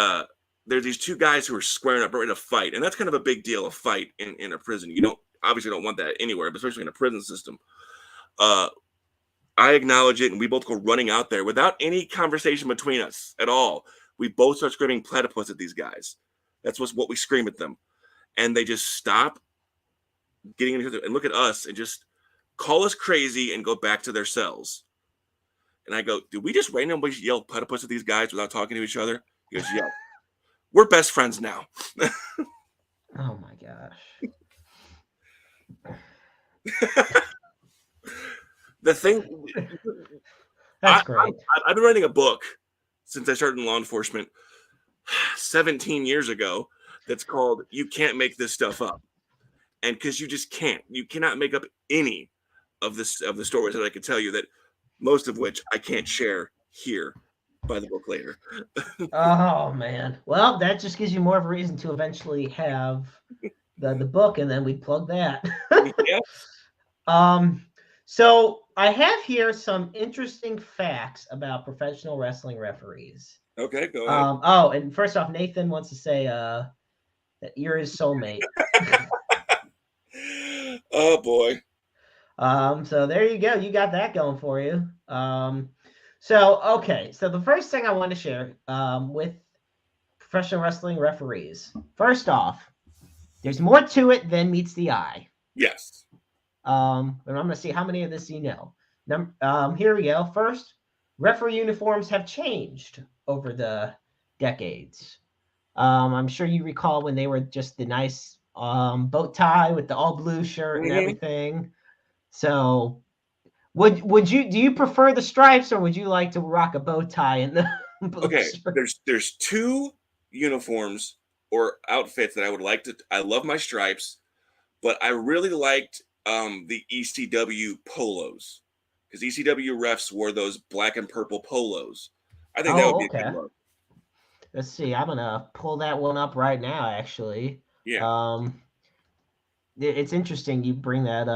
there's these two guys who are squaring up ready to fight. And that's kind of a big deal, a fight in a prison. You obviously don't want that anywhere, but especially in a prison system. I acknowledge it, and we both go running out there without any conversation between us at all. We both start screaming platypus at these guys. That's what we scream at them. And they just stop getting into it and look at us and just call us crazy and go back to their cells. And I go, did we just randomly yell platypus at these guys without talking to each other? He goes, yeah. We're best friends now. Oh my gosh. The thing, that's great. I've been writing a book since I started in law enforcement 17 years ago that's called "You Can't Make This Stuff Up," and because you just can't, you cannot make up any of the stories that I could tell you, that most of which I can't share here. Buy the book later. Oh man, well, that just gives you more of a reason to eventually have the book, and then we'd plug that. Yeah. So I have here some interesting facts about professional wrestling referees. Okay, go ahead. And first off, Nathan wants to say that you're his soulmate. Oh boy. So there you go. You got that going for you. So the first thing I want to share with professional wrestling referees. First off, there's more to it than meets the eye. Yes. And I'm going to see how many of this you know. Here we go. First, referee uniforms have changed over the decades. I'm sure you recall when they were just the nice bow tie with the all blue shirt and everything. So do you prefer the stripes, or would you like to rock a bow tie in the blue shirt? There's two uniforms or outfits that I would like to. I love my stripes, but I really liked the ECW polos, because ECW refs wore those black and purple polos. I think that would be a good look. Let's see. I'm gonna pull that one up right now. Actually, yeah. It's interesting you bring that.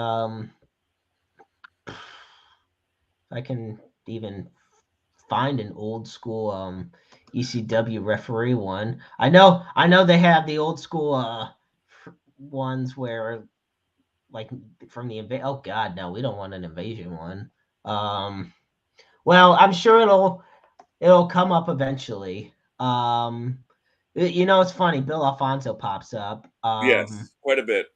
I can even find an old school ECW referee one. I know they have the old school ones where, like, from the invasion. Oh God, no, we don't want an invasion one. Well, I'm sure It'll come up eventually. It's funny. Bill Alfonso pops up. Yes, quite a bit.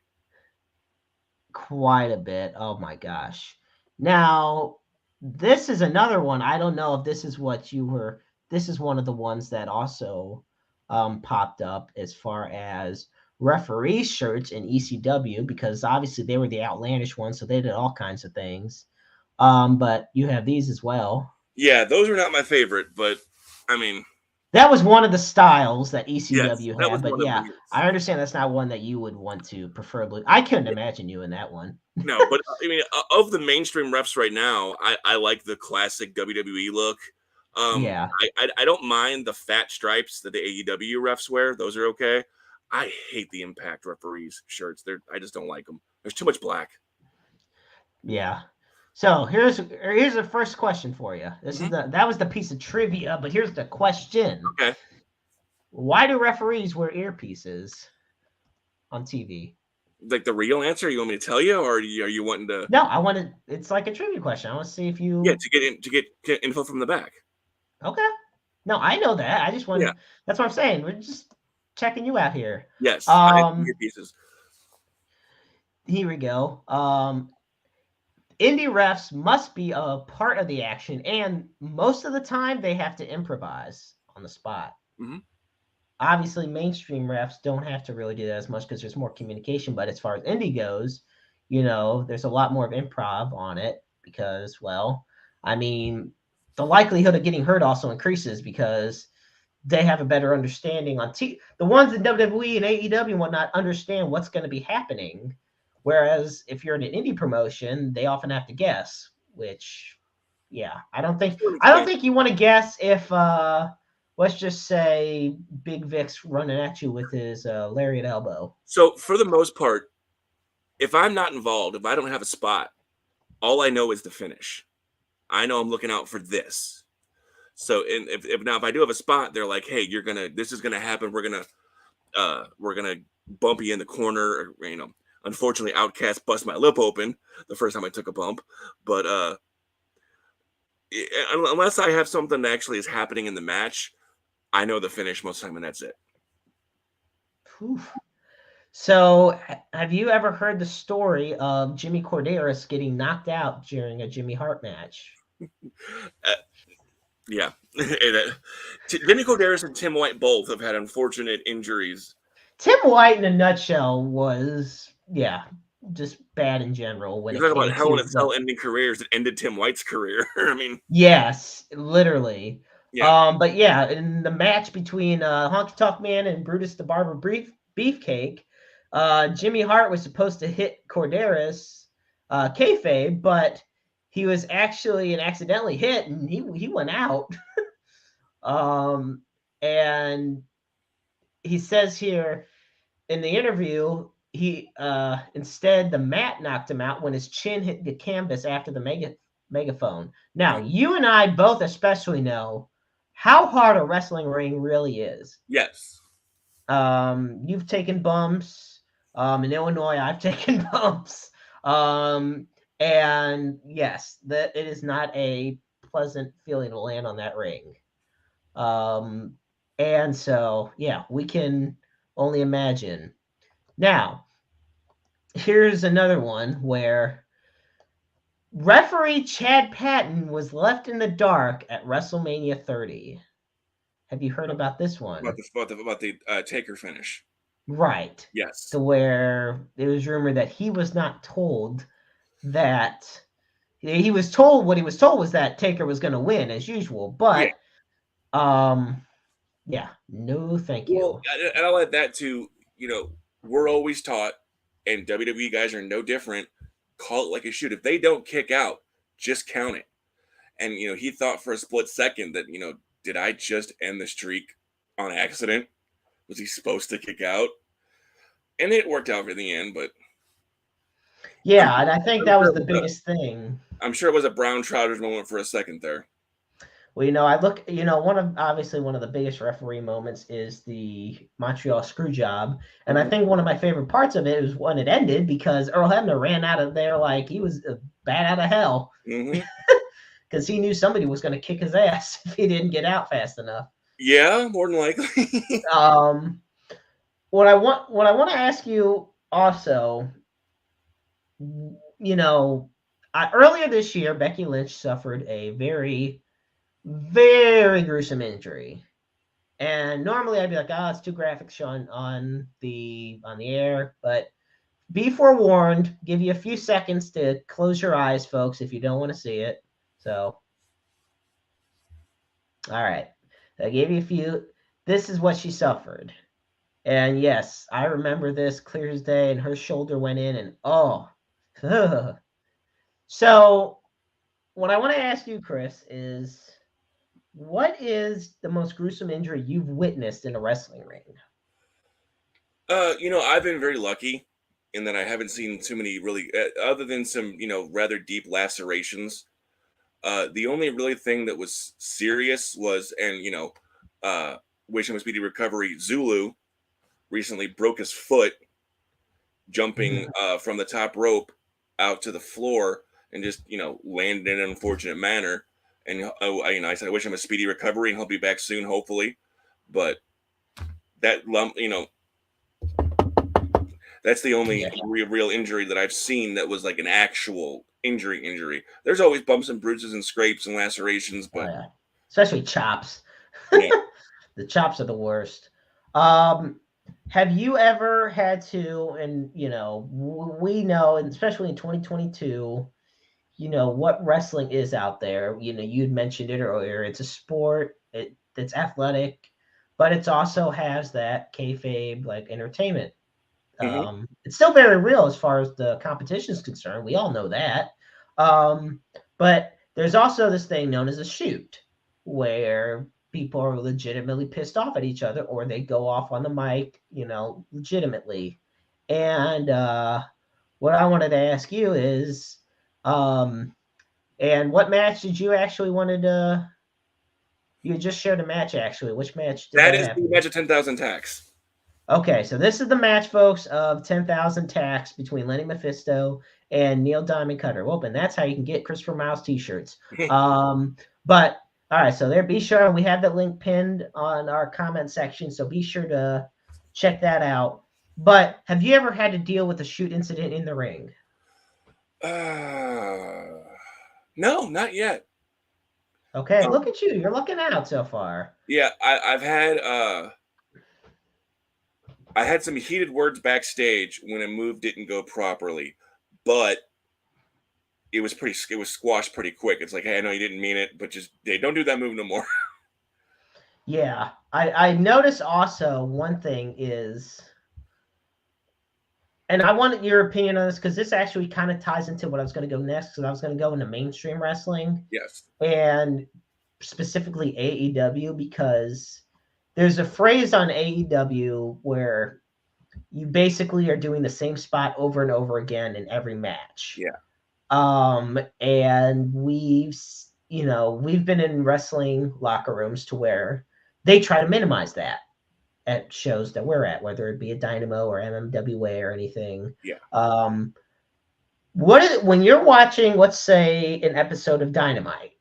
Quite a bit. Oh my gosh. Now, this is another one. I don't know if this is what you were. This is one of the ones that also popped up as far as referee shirts in ECW, because obviously they were the outlandish ones, so they did all kinds of things. But you have these as well. Yeah, those are not my favorite, but I mean, That was one of the styles that yes, ECW that was had, but one of yeah, them. Yes. I understand that's not one that you would want to preferably. I couldn't imagine you in that one. No, but I mean, of the mainstream refs right now, I like the classic WWE look. Yeah. I don't mind the fat stripes that the AEW refs wear; those are okay. I hate the Impact referees shirts. I just don't like them. There's too much black. Yeah. So here's the first question for you. That was the piece of trivia, but here's the question. Okay. Why do referees wear earpieces on TV? Like the real answer? You want me to tell you, or are you wanting to? No, I wanted. It's like a trivia question. I want to see if you. Yeah, to get info from the back. Okay. No, I know that. I just want. Yeah. That's what I'm saying. We're just checking you out here. Yes, I have earpieces. Here we go. Indie refs must be a part of the action, and most of the time they have to improvise on the spot. Mm-hmm. Obviously, mainstream refs don't have to really do that as much because there's more communication. But as far as indie goes, there's a lot more of improv on it because, well, I mean, the likelihood of getting hurt also increases because they have a better understanding on the ones in WWE and AEW and whatnot understand what's going to be happening. Whereas if you're in an indie promotion, they often have to guess, which, yeah, I don't think you want to guess if, let's just say Big Vic's running at you with his lariat elbow. So for the most part, if I'm not involved, if I don't have a spot, all I know is the finish. I know I'm looking out for this. So if I do have a spot, they're like, hey, this is gonna happen. We're gonna bump you in the corner, or, unfortunately, Outcast bust my lip open the first time I took a bump. But unless I have something that actually is happening in the match, I know the finish most of the time, and that's it. Oof. So, have you ever heard the story of Jimmy Corderas getting knocked out during a Jimmy Hart match? Yeah. Jimmy Corderas and Tim White both have had unfortunate injuries. Tim White, in a nutshell, was, just bad in general. When You're talking about Hell in a Cell ending careers that ended Tim White's career. I mean, yes, literally. Yeah. But yeah, in the match between Honky Tonk Man and Brutus the Barber Beefcake, Jimmy Hart was supposed to hit Corderas kayfabe, but he was actually accidentally hit, and he went out. And he says here in the interview, he instead the mat knocked him out when his chin hit the canvas after the megaphone. Now, you and I both especially know how hard a wrestling ring really is. Yes. You've taken bumps. In Illinois, I've taken bumps. And yes, it is not a pleasant feeling to land on that ring. And so, yeah, we can only imagine. Now, here's another one where referee Chad Patton was left in the dark at WrestleMania 30. Have you heard about this one? About the Taker finish. Right. Yes. So where it was rumored that he was not told that he was told what he was told was that Taker was going to win as usual, but no, thank you. Well, and I'll add that to, we're always taught, and WWE guys are no different, call it like a shoot. If they don't kick out, just count it. And, he thought for a split second that, did I just end the streak on accident? Was he supposed to kick out? And it worked out for the end, but. Yeah, and I think that was the biggest thing. I'm sure it was a brown trousers moment for a second there. Well, I look, one of the biggest referee moments is the Montreal screw job. And I think one of my favorite parts of it was when it ended because Earl Hebner ran out of there like he was bad out of hell. Mm-hmm. because he knew somebody was going to kick his ass if he didn't get out fast enough. Yeah, more than likely. What I want to ask you also, earlier this year, Becky Lynch suffered a very, very gruesome injury. And normally I'd be like, it's too graphic, Sean, on the air. But be forewarned. Give you a few seconds to close your eyes, folks, if you don't want to see it. So, all right. I gave you a few. This is what she suffered. And yes, I remember this clear as day. And her shoulder went in, and So, what I want to ask you, Chris, is what is the most gruesome injury you've witnessed in a wrestling ring? I've been very lucky in that I haven't seen too many really, other than some, rather deep lacerations. The only really thing that was serious was, and wish him a speedy recovery. Zulu recently broke his foot jumping from the top rope out to the floor and just landed in an unfortunate manner. And I said I wish him a speedy recovery and he'll be back soon, hopefully. But that lump, that's the only real injury that I've seen that was like an actual injury. There's always bumps and bruises and scrapes and lacerations, but especially chops. Yeah. The chops are the worst. Have you ever had to, and we know, and especially in 2022, what wrestling is out there. You'd mentioned it earlier. It's a sport. It's athletic, but it also has that kayfabe like entertainment. Mm-hmm. It's still very real as far as the competition is concerned. We all know that. But there's also this thing known as a shoot, where people are legitimately pissed off at each other, or they go off on the mic, legitimately. And what I wanted to ask you is, and what match did you actually wanted to? You just shared a match, actually. Which match did that is happen? the match of 10,000 tacks. Okay, so this is the match, folks, of 10,000 tacks between Lenny Mephisto and Neil Diamond Cutter. Well, and that's how you can get Christopher Miles t-shirts. But all right, so there, be sure we have the link pinned on our comment section, so be sure to check that out. But have you ever had to deal with a shoot incident in the ring? No, not yet. Okay, look at you. You're looking out so far. Yeah, I've had I had some heated words backstage when a move didn't go properly, but it was squashed pretty quick. It's like, hey, I know you didn't mean it, but just don't do that move no more. Yeah, I notice also one thing is, and I wanted your opinion on this because this actually kind of ties into what I was going to go next. Because I was going to go into mainstream wrestling, Yes, and specifically AEW, because there's a phrase on AEW where you basically are doing the same spot over and over again in every match. Yeah. And we've been in wrestling locker rooms to where they try to minimize that at shows that we're at, whether it be a Dynamo or MMWA or anything. Yeah. What is it when you're watching, let's say, an episode of Dynamite?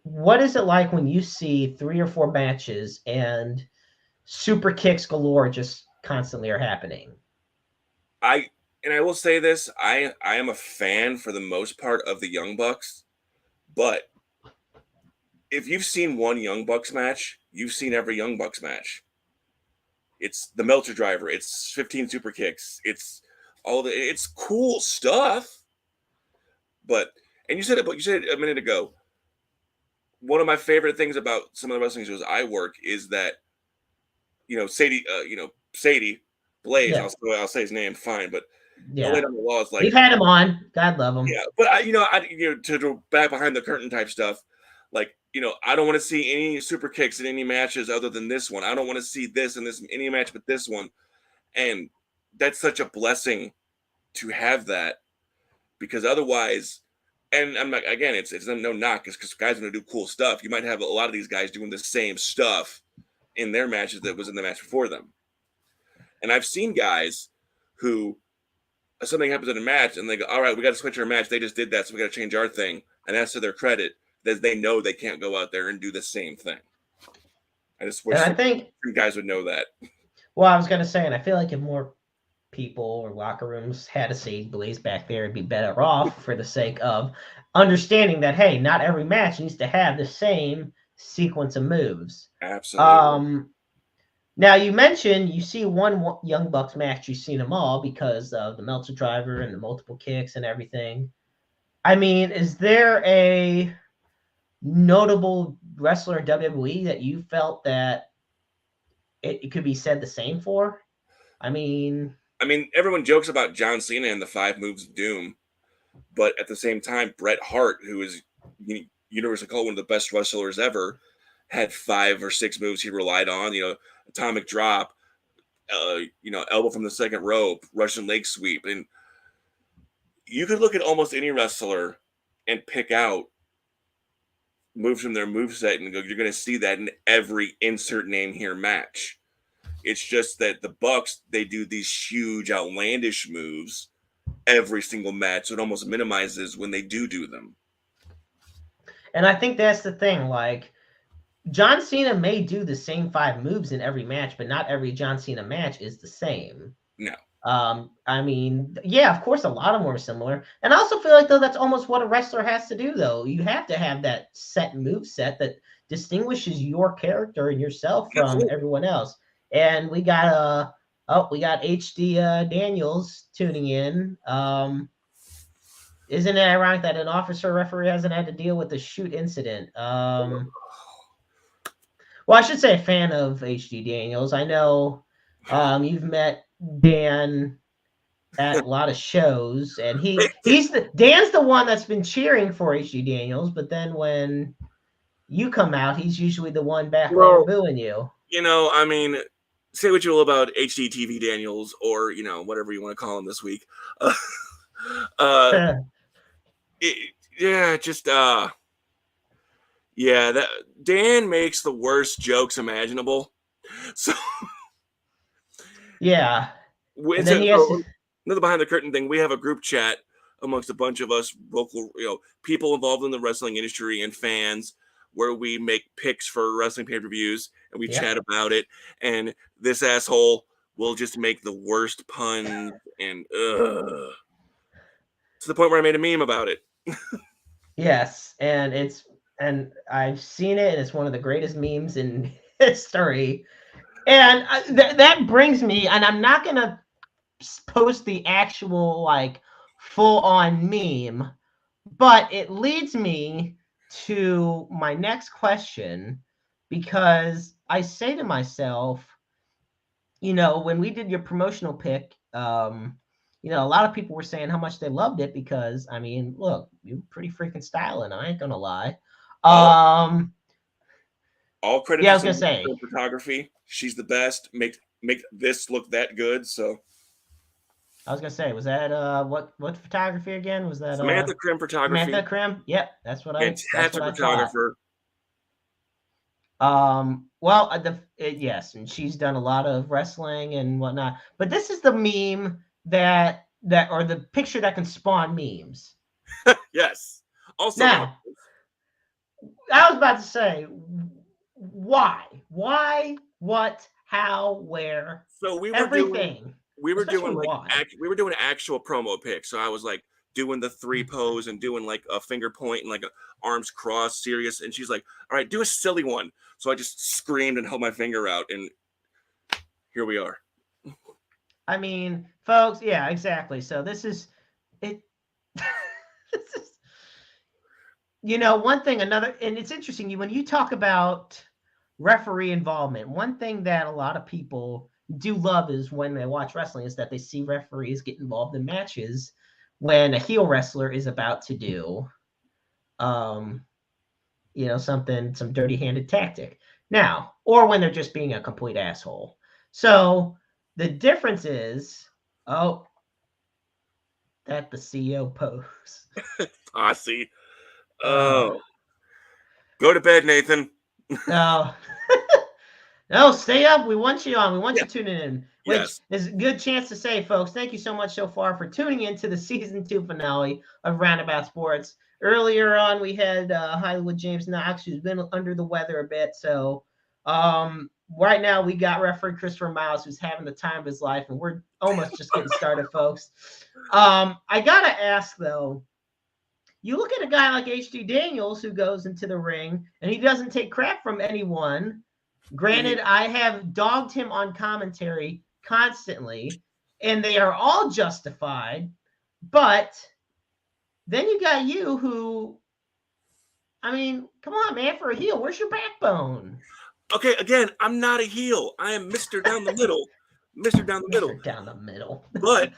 What is it like when you see 3 or 4 matches and super kicks galore just constantly are happening? I will say this, I am a fan for the most part of the Young Bucks, but if you've seen one Young Bucks match, you've seen every Young Bucks match. It's the Meltzer driver, it's 15 super kicks, it's cool stuff. But you said it a minute ago. One of my favorite things about some of the wrestling shows I work is that Sadie Blaze, Yeah. I'll say his name, fine, but Yeah. on the wall is like, we've had him on. God love him. Yeah, but to go back behind the curtain type stuff, like I don't want to see any super kicks in any matches other than this one. I don't want to see this in any match but this one, and that's such a blessing to have that, because otherwise, and I'm like, again, it's no knock, because guys are gonna do cool stuff. You might have a lot of these guys doing the same stuff in their matches that was in the match before them, and I've seen guys who something happens in a match and they go, all right, we got to switch our match. They just did that, so we got to change our thing. and that's to their credit that they know they can't go out there and do the same thing. I just wish I think you guys would know that. Well, I was gonna say, and I feel like if more people or locker rooms had a say Blaze back there, it'd be better off for the sake of understanding that hey, not every match needs to have the same sequence of moves. Absolutely. Now you mentioned you see one Young Bucks match, you've seen them all because of the Meltzer driver and the multiple kicks and everything. I mean, is there a notable wrestler in WWE that you felt that it could be said the same for? I mean, everyone jokes about John Cena and the 5 moves of doom, but at the same time, Bret Hart, who is universally called one of the best wrestlers ever, had 5 or 6 moves he relied on. Atomic drop, elbow from the second rope, Russian leg sweep, and you could look at almost any wrestler and pick out moves from their moveset and go, you're going to see that in every insert name here match. It's just that the Bucks, they do these huge, outlandish moves every single match, so it almost minimizes when they do them. And I think that's the thing. Like, John Cena may do the same 5 moves in every match, but not every John Cena match is the same. No. I mean, yeah, of course, a lot of them are similar. And I also feel like, though, that's almost what a wrestler has to do, though. You have to have that set move set that distinguishes your character and yourself from Absolutely. everyone else. And we got HD Daniels tuning in. Isn't it ironic that an officer referee hasn't had to deal with the shoot incident? Well, I should say a fan of HD Daniels. I know you've met Dan at a lot of shows, and Dan's the one that's been cheering for HD Daniels, but then when you come out, he's usually the one back there booing you. Say what you will about HDTV Daniels or, whatever you want to call him this week. That Dan makes the worst jokes imaginable. So yeah. And then another behind the curtain thing, we have a group chat amongst a bunch of us local, people involved in the wrestling industry and fans, where we make picks for wrestling pay-per-views and we chat about it. And this asshole will just make the worst puns and to the point where I made a meme about it. Yes, and I've seen it, and it's one of the greatest memes in history. And that brings me, and I'm not gonna post the actual like full-on meme, but it leads me to my next question, because I say to myself, when we did your promotional pick, a lot of people were saying how much they loved it because, look, you're pretty freaking styling. I ain't gonna lie. All credit to photography. She's the best. Make this look that good. So I was gonna say, was that what photography again? Was that Samantha Krim photography? Samantha Krim. Yep, that's what Fantastic photographer. Yes, and she's done a lot of wrestling and whatnot. But this is the meme that or the picture that can spawn memes. Yes. Also, now, I was about to say, why, what, how, where? So we were everything. We were doing actual promo pics. So I was like doing the 3 pose and doing like a finger point and like a arms crossed, serious. And she's like, "All right, do a silly one." So I just screamed and held my finger out, and here we are. Folks, yeah, exactly. So this is it. This is, one thing, another, and it's interesting. When you talk about referee involvement, one thing that a lot of people do love is when they watch wrestling is that they see referees get involved in matches when a heel wrestler is about to do some dirty-handed tactic now, or when they're just being a complete asshole. So the difference is that the CEO pose. Posse. Oh, go to bed, Nathan. No. No, stay up. We want you on. We want you tuning in. Which is a good chance to say, folks, thank you so much so far for tuning in to the season 2 finale of Roundabout Sports. earlier on we had Hollywood James Knox, who's been under the weather a bit. So right now we got referee Christopher Miles, who's having the time of his life, and we're almost just getting started, folks. I gotta ask though, you look at a guy like H.D. Daniels who goes into the ring and he doesn't take crap from anyone. Granted, I have dogged him on commentary constantly, and they are all justified. But then you got you who, I mean, come on, man, for a heel, where's your backbone? Okay, again, I'm not a heel. I am Mr. Down the Middle. Mr. Down the Middle. Mr. Down the Middle. But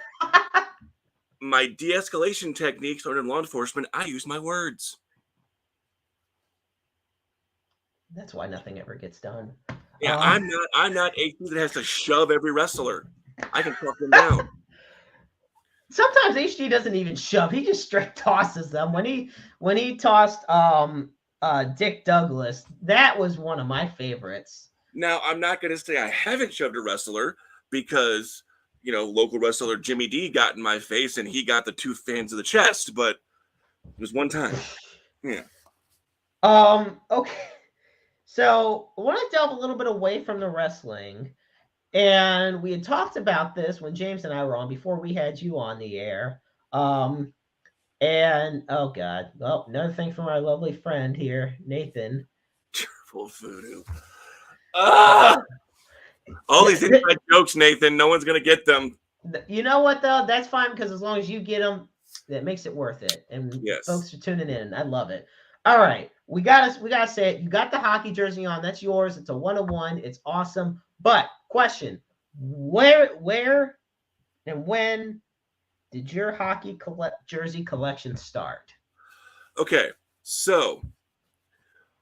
my de-escalation techniques in law enforcement, I use my words. That's why nothing ever gets done. Yeah, I'm not a dude that has to shove every wrestler. I can talk them down. Sometimes HG doesn't even shove; he just straight tosses them. When he tossed Dick Douglas, that was one of my favorites. Now, I'm not going to say I haven't shoved a wrestler because local wrestler Jimmy D got in my face and he got the 2 fans of the chest, but it was one time. Yeah. Okay. So I want to delve a little bit away from the wrestling. And we had talked about this when James and I were on before we had you on the air. And oh God, well, another thing from our lovely friend here, Nathan. Full voodoo. All these inside jokes, Nathan. No one's gonna get them. You know what though? That's fine because as long as you get them, that makes it worth it. And yes, folks are tuning in. I love it. All right, we gotta say it. You got the hockey jersey on. That's yours. It's a 1-of-1. It's awesome. But question: where, and when did your hockey jersey collection start? Okay, so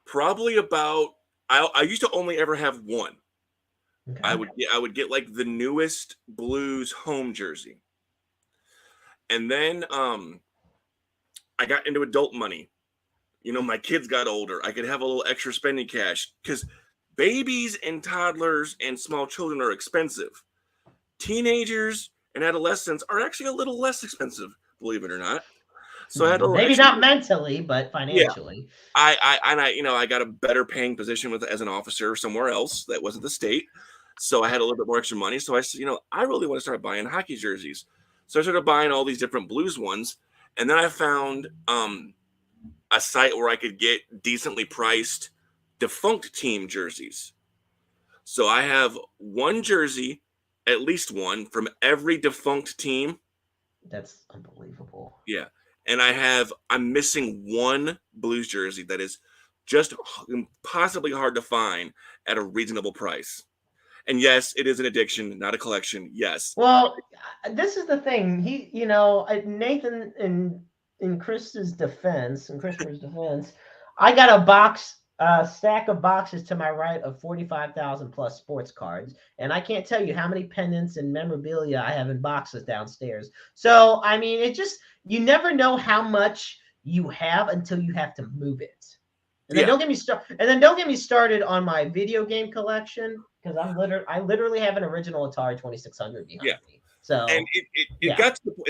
probably about I used to only ever have one. Okay. I would get like the newest Blues home jersey, and then I got into adult money. My kids got older. I could have a little extra spending cash because babies and toddlers and small children are expensive. Teenagers and adolescents are actually a little less expensive, believe it or not. So I had maybe not mentally, but financially. Yeah. I got a better paying position as an officer somewhere else that wasn't the state. So I had a little bit more extra money. So I said, I really want to start buying hockey jerseys. So I started buying all these different Blues ones. And then I found a site where I could get decently priced defunct team jerseys. So I have one jersey, at least one, from every defunct team. That's unbelievable. Yeah. And I'm missing one Blues jersey that is just impossibly hard to find at a reasonable price. And yes, it is an addiction, not a collection. Yes. Well, this is the thing. Nathan, in Chris's defense, I got a stack of boxes to my right of 45,000 plus sports cards. And I can't tell you how many pendants and memorabilia I have in boxes downstairs. So, I mean, you never know how much you have until you have to move it. And then don't get me started on my video game collection because I literally have an original Atari 2600 behind me. So and it's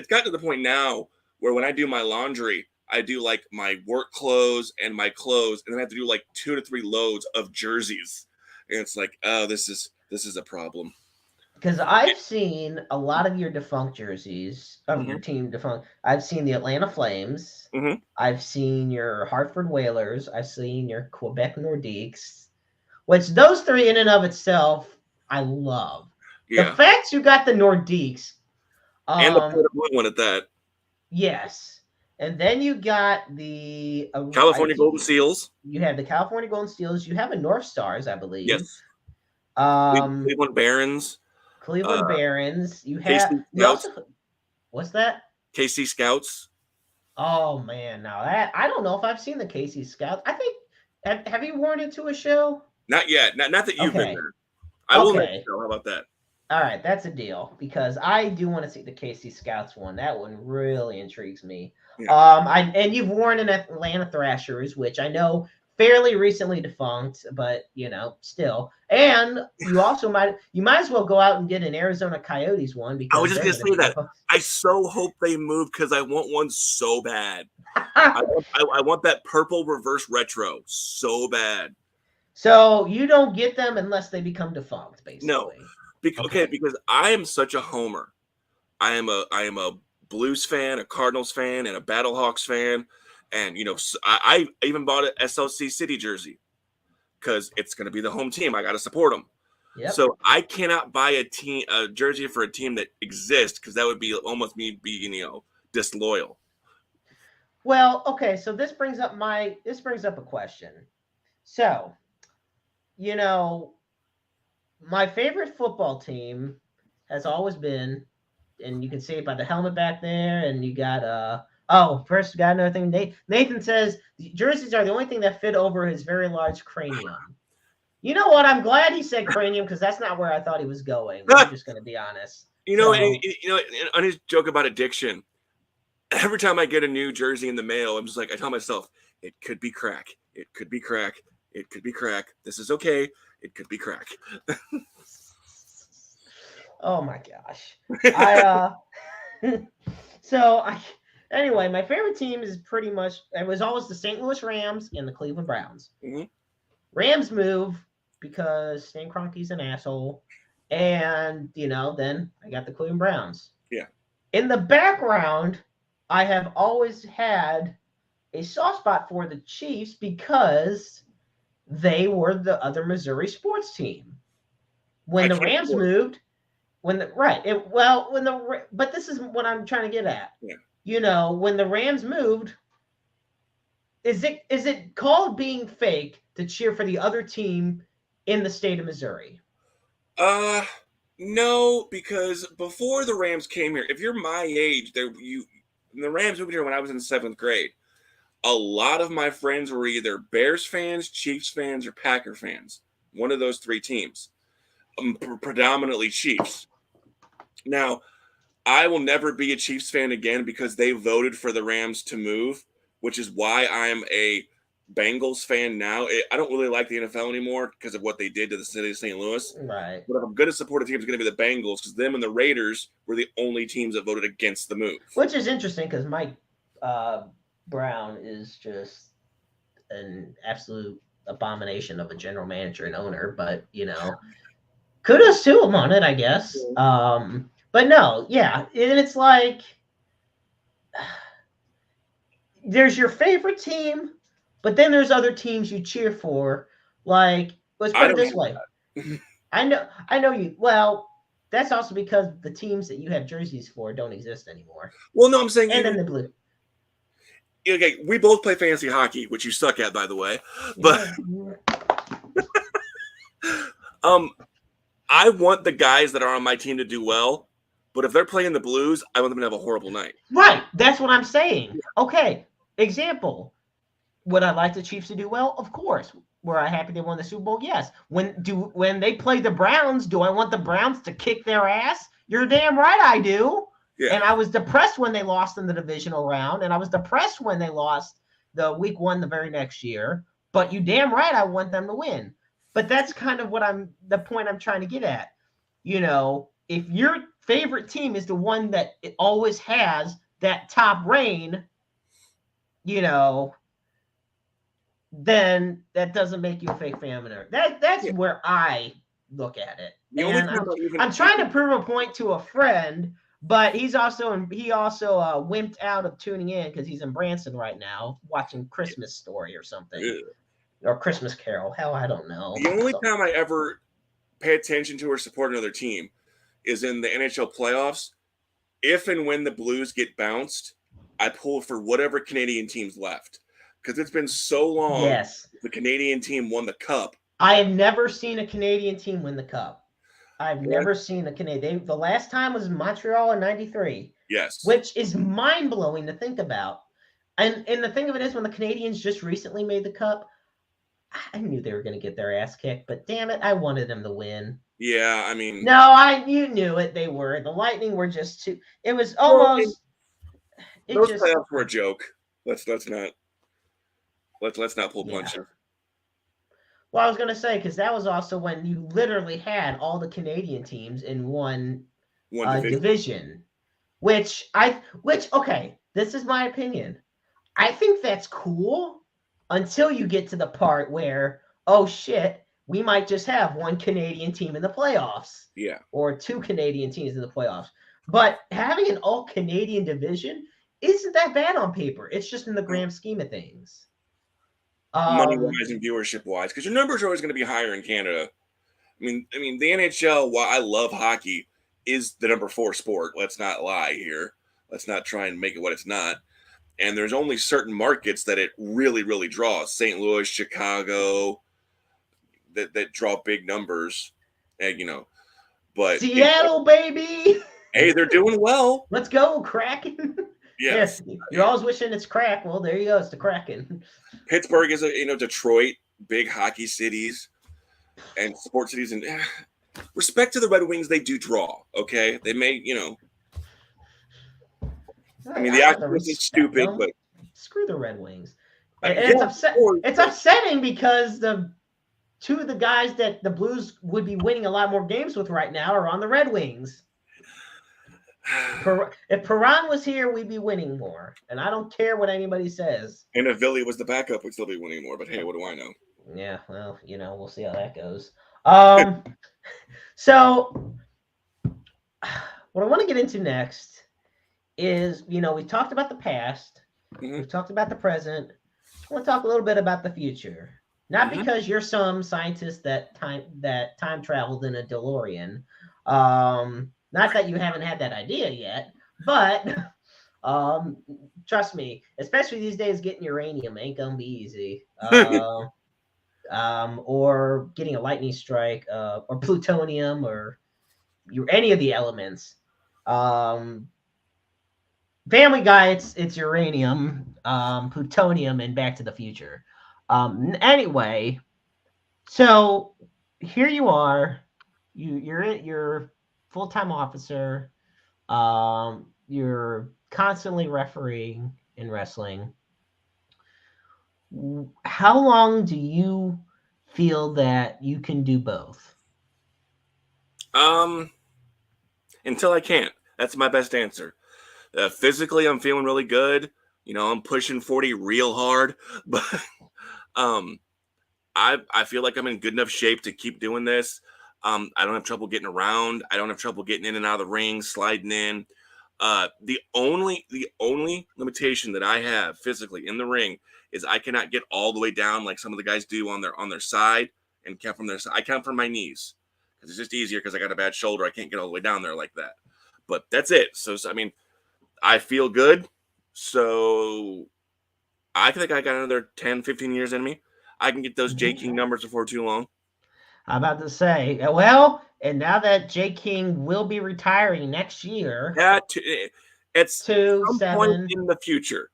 gotten to the point now where when I do my laundry, I do like my work clothes and my clothes, and then I have to do like 2 to 3 loads of jerseys. And it's like, oh, this is a problem. Because I've seen a lot of your defunct jerseys of your team defunct. I've seen the Atlanta Flames. Mm-hmm. I've seen your Hartford Whalers. I've seen your Quebec Nordiques, which those 3 in and of itself, I love. Yeah. The fact you got the Nordiques. And the blue one at that. Yes. And then you got the California Golden Seals. You have the California Golden Seals. You have a North Stars, I believe. Yes. Cleveland Barons. Cleveland Barons. You have what's that? KC Scouts. Oh man, now that I don't know if I've seen the KC Scouts. I think have you worn it to a show? Not yet. Not that you've been there. I will let you know. How about that? All right, that's a deal because I do want to see the KC Scouts one. That one really intrigues me. Yeah. And you've worn an Atlanta Thrashers, which I know fairly recently defunct, but still. And you might as well go out and get an Arizona Coyotes one because I was just gonna say that. I so hope they move because I want one so bad. I want that purple reverse retro so bad. So you don't get them unless they become defunct, basically. No, because I am such a homer. I am a Blues fan, a Cardinals fan, and a Battlehawks fan, and I even bought an SLC City jersey because it's going to be the home team. I got to support them. Yep. So I cannot buy a jersey for a team that exists because that would be almost me being disloyal. Well, okay, so this brings up a question. So, my favorite football team has always been, and you can see it by the helmet back there, and you got first got another thing. Nathan says jerseys are the only thing that fit over his very large cranium. You know what? I'm glad he said cranium because that's not where I thought he was going. I'm just going to be honest. On his joke about addiction, every time I get a new jersey in the mail, I'm just like, I tell myself, it could be crack. It could be crack. It could be crack. This is okay. It could be crack. Oh my gosh. Anyway, my favorite team is pretty much, it was always the St. Louis Rams and the Cleveland Browns. Mm-hmm. Rams move because Stan Kroenke's an asshole. And, then I got the Cleveland Browns. Yeah. In the background, I have always had a soft spot for the Chiefs because they were the other Missouri sports team. When the Rams moved, but this is what I'm trying to get at. Yeah. When the Rams moved, is it called being fake to cheer for the other team in the state of Missouri? No, because before the Rams came here, if you're my age, the Rams moved here when I was in 7th grade. A lot of my friends were either Bears fans, Chiefs fans, or Packer fans. One of those 3 teams. Predominantly Chiefs. Now, I will never be a Chiefs fan again because they voted for the Rams to move, which is why I'm a Bengals fan now. I don't really like the NFL anymore because of what they did to the city of St. Louis. Right. But if I'm going to support a team, it's going to be the Bengals because them and the Raiders were the only teams that voted against the move. Which is interesting because Mike Brown is just an absolute abomination of a general manager and owner. But, kudos to him on it, I guess. But no, yeah. And it's like there's your favorite team, but then there's other teams you cheer for. Like, let's put it this way. I know you. Well, that's also because the teams that you have jerseys for don't exist anymore. Well, no, I'm saying and then the blue. Okay, we both play fantasy hockey, which you suck at, by the way. But I want the guys that are on my team to do well. But if they're playing the Blues, I want them to have a horrible night. Right. That's what I'm saying. Okay. Example. Would I like the Chiefs to do well? Of course. Were I happy they won the Super Bowl? Yes. When they play the Browns, do I want the Browns to kick their ass? You're damn right I do. Yeah. And I was depressed when they lost in the divisional round, and I was depressed when they lost the week 1 the very next year. But you damn right I want them to win. But that's kind of the point I'm trying to get at. If your favorite team is the one that it always has that top reign, then that doesn't make you a fake fan. That's where I look at it. And I'm trying to prove a point to a friend, but he also wimped out of tuning in because he's in Branson right now watching Christmas Story or something. Or Christmas Carol. Hell, I don't know. The only time I ever pay attention to or support another team is in the NHL playoffs. If and when the Blues get bounced, I pull for whatever Canadian team's left. Because it's been so long the Canadian team won the Cup. I have never seen a Canadian team win the Cup. I've never seen a Canadian. The last time was Montreal in 93. Yes. Which is mind-blowing to think about. And the thing of it is, when the Canadians just recently made the Cup, I knew they were going to get their ass kicked, but damn it, I wanted them to win. Yeah, I mean, you knew it. They were. The Lightning were just too. It was almost. Those playoffs were a joke. Let's not pull punches. Well, I was gonna say because that was also when you literally had all the Canadian teams in one division, which okay, this is my opinion. I think that's cool until you get to the part where, oh shit, we might just have one Canadian team in the playoffs. Yeah. Or two Canadian teams in the playoffs. But having an all Canadian division isn't that bad on paper. It's just in the grand scheme of things. Money wise and viewership wise, because your numbers are always going to be higher in Canada. I mean, the NHL, while I love hockey, is the number 4 sport. Let's not lie here. Let's not try and make it what it's not. And there's only certain markets that it really, really draws. St. Louis, Chicago, that draw big numbers. And, but Seattle, baby. Hey, they're doing well. Let's go, Kraken. Yes. You're always wishing it's crack. Well, there you go. It's the Kraken. Pittsburgh is Detroit, big hockey cities and sports cities. And respect to the Red Wings, they do draw. Okay. They may, I mean, the accuracy is stupid, but screw the Red Wings. And it's upsetting because the two of the guys that the Blues would be winning a lot more games with right now are on the Red Wings. If Perron was here, we'd be winning more. And I don't care what anybody says. And if Villy was the backup, we'd still be winning more. But hey, what do I know? Yeah, well, we'll see how that goes. So what I want to get into next is, we talked about the past. Mm-hmm. We've talked about the present. I want to talk a little bit about the future. Not because you're some scientist that time traveled in a DeLorean. Not that you haven't had that idea yet, but trust me, especially these days, getting uranium ain't gonna be easy. Or getting a lightning strike, or plutonium, or any of the elements. Family Guy, it's uranium, plutonium, and Back to the Future. Anyway, so here you are. You're full-time officer. You're constantly refereeing in wrestling. How long do you feel that you can do both? Until I can't. That's my best answer. Physically, I'm feeling really good. I'm pushing 40 real hard, but I feel like I'm in good enough shape to keep doing this. I don't have trouble getting around. I don't have trouble getting in and out of the ring, sliding in. The only limitation that I have physically in the ring is I cannot get all the way down like some of the guys do on their side and count from their side. I count from my knees because it's just easier because I got a bad shoulder. I can't get all the way down there like that. But that's it. So I mean, I feel good. So I think I got another 10, 15 years in me. I can get those J King numbers before too long. I'm about to say, well, and now that J King will be retiring next year. Yeah, it's some point in the future.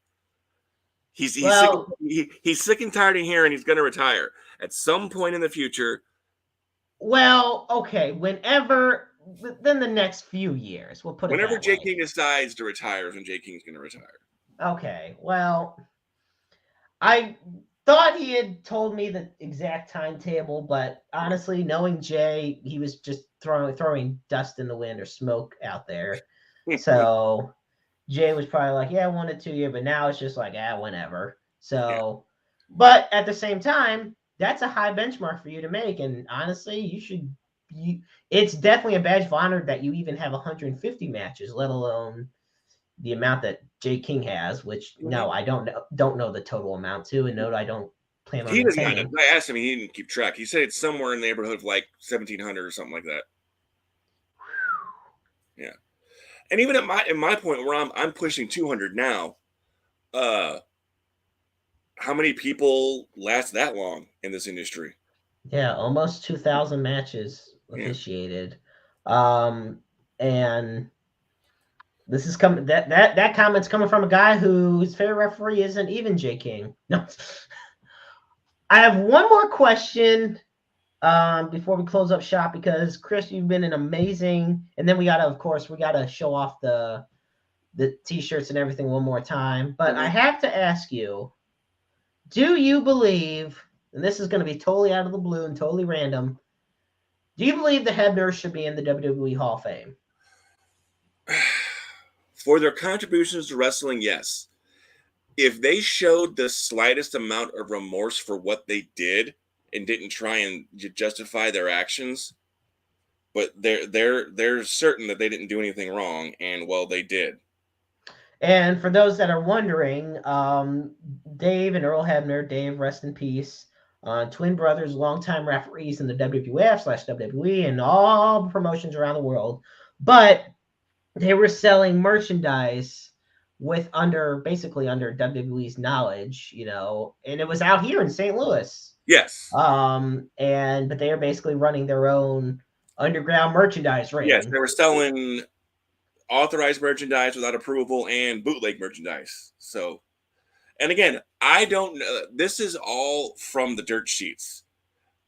He's sick and tired of hearing he's going to retire at some point in the future. Well, okay, within the next few years, we'll put it whenever that J way. King decides to retire, is when J King's going to retire. Okay, well, I thought he had told me the exact timetable, but honestly, knowing Jay, he was just throwing dust in the wind or smoke out there. So Jay was probably like, yeah, 1 to 2 years, but now it's just like, whenever. So, but at the same time, that's a high benchmark for you to make. And honestly, it's definitely a badge of honor that you even have 150 matches, let alone the amount that Jay King has, which no, I don't know the total amount too, and no, I don't plan on. He doesn't. I asked him; he didn't keep track. He said it's somewhere in the neighborhood of like 1,700 or something like that. Yeah, and even at my point where I'm pushing 200 now, how many people last that long in this industry? Yeah, almost 2,000 matches officiated, and. This is coming. That comment's coming from a guy whose favorite referee isn't even Jay King. No, I have one more question before we close up shop because Chris, you've been an amazing. And then we gotta show off the t-shirts and everything one more time. But I have to ask you: do you believe and this is going to be totally out of the blue and totally random. Do you believe the Hebners should be in the WWE Hall of Fame? For their contributions to wrestling, yes. If they showed the slightest amount of remorse for what they did and didn't try and justify their actions, but they're certain that they didn't do anything wrong, and well, they did. And for those that are wondering, Dave and Earl Hebner, Dave, rest in peace, twin brothers, longtime referees in the WWF/WWE and all promotions around the world, but they were selling merchandise basically under WWE's knowledge, and it was out here in St. Louis. Yes. But they are basically running their own underground merchandise ring. Yes, they were selling authorized merchandise without approval and bootleg merchandise. So, and again, I don't know. This is all from the dirt sheets.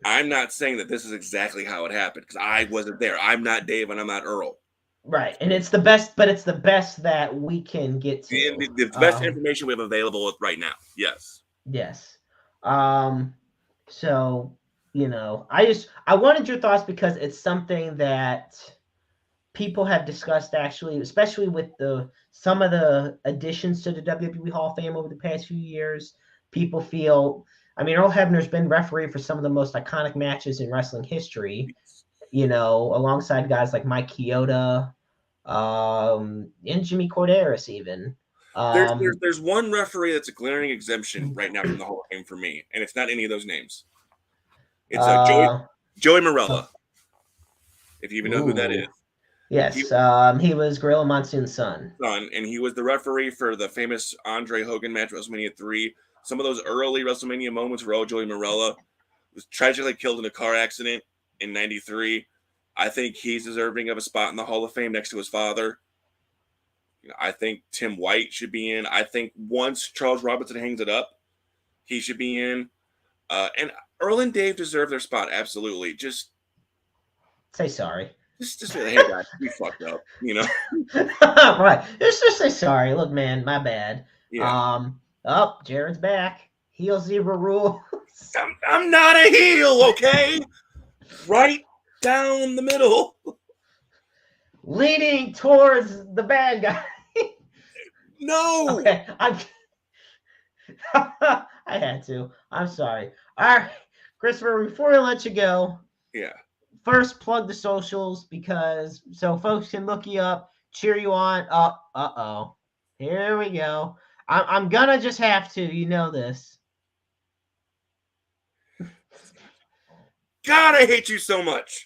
I'm not saying that this is exactly how it happened because I wasn't there. I'm not Dave and I'm not Earl. Right, and it's the best, but it's the best that we can get to. The best information we have available right now. Yes. Yes. So, I wanted your thoughts because it's something that people have discussed actually, especially with some of the additions to the WWE Hall of Fame over the past few years. People feel, Earl Hebner's been referee for some of the most iconic matches in wrestling history, alongside guys like Mike Chioda, and Jimmy Corderas even. There's one referee that's a glaring exemption right now from the Hall of Fame for me, and it's not any of those names. It's Joey Morella, if you even know who that is. Yes, he was Gorilla Monsoon's son. And he was the referee for the famous Andre Hogan match, WrestleMania 3. Some of those early WrestleMania moments were all Joey Morella. Was tragically killed in a car accident in '93. I think he's deserving of a spot in the Hall of Fame next to his father. I think Tim White should be in. I think once Charles Robinson hangs it up, he should be in. And Earl and Dave deserve their spot, absolutely. Just say sorry. Just say, hey guys, we fucked up, Right. Just say sorry. Look, man, my bad. Yeah. Jared's back. Heel zebra rule. I'm not a heel, okay? Right down the middle. Leaning towards the bad guy. No. Okay. I had to. I'm sorry. All right. Christopher, before we let you go. Yeah. First, plug the socials so folks can look you up, cheer you on. Uh-oh. Here we go. I'm gonna just have to. You know this. God, I hate you so much.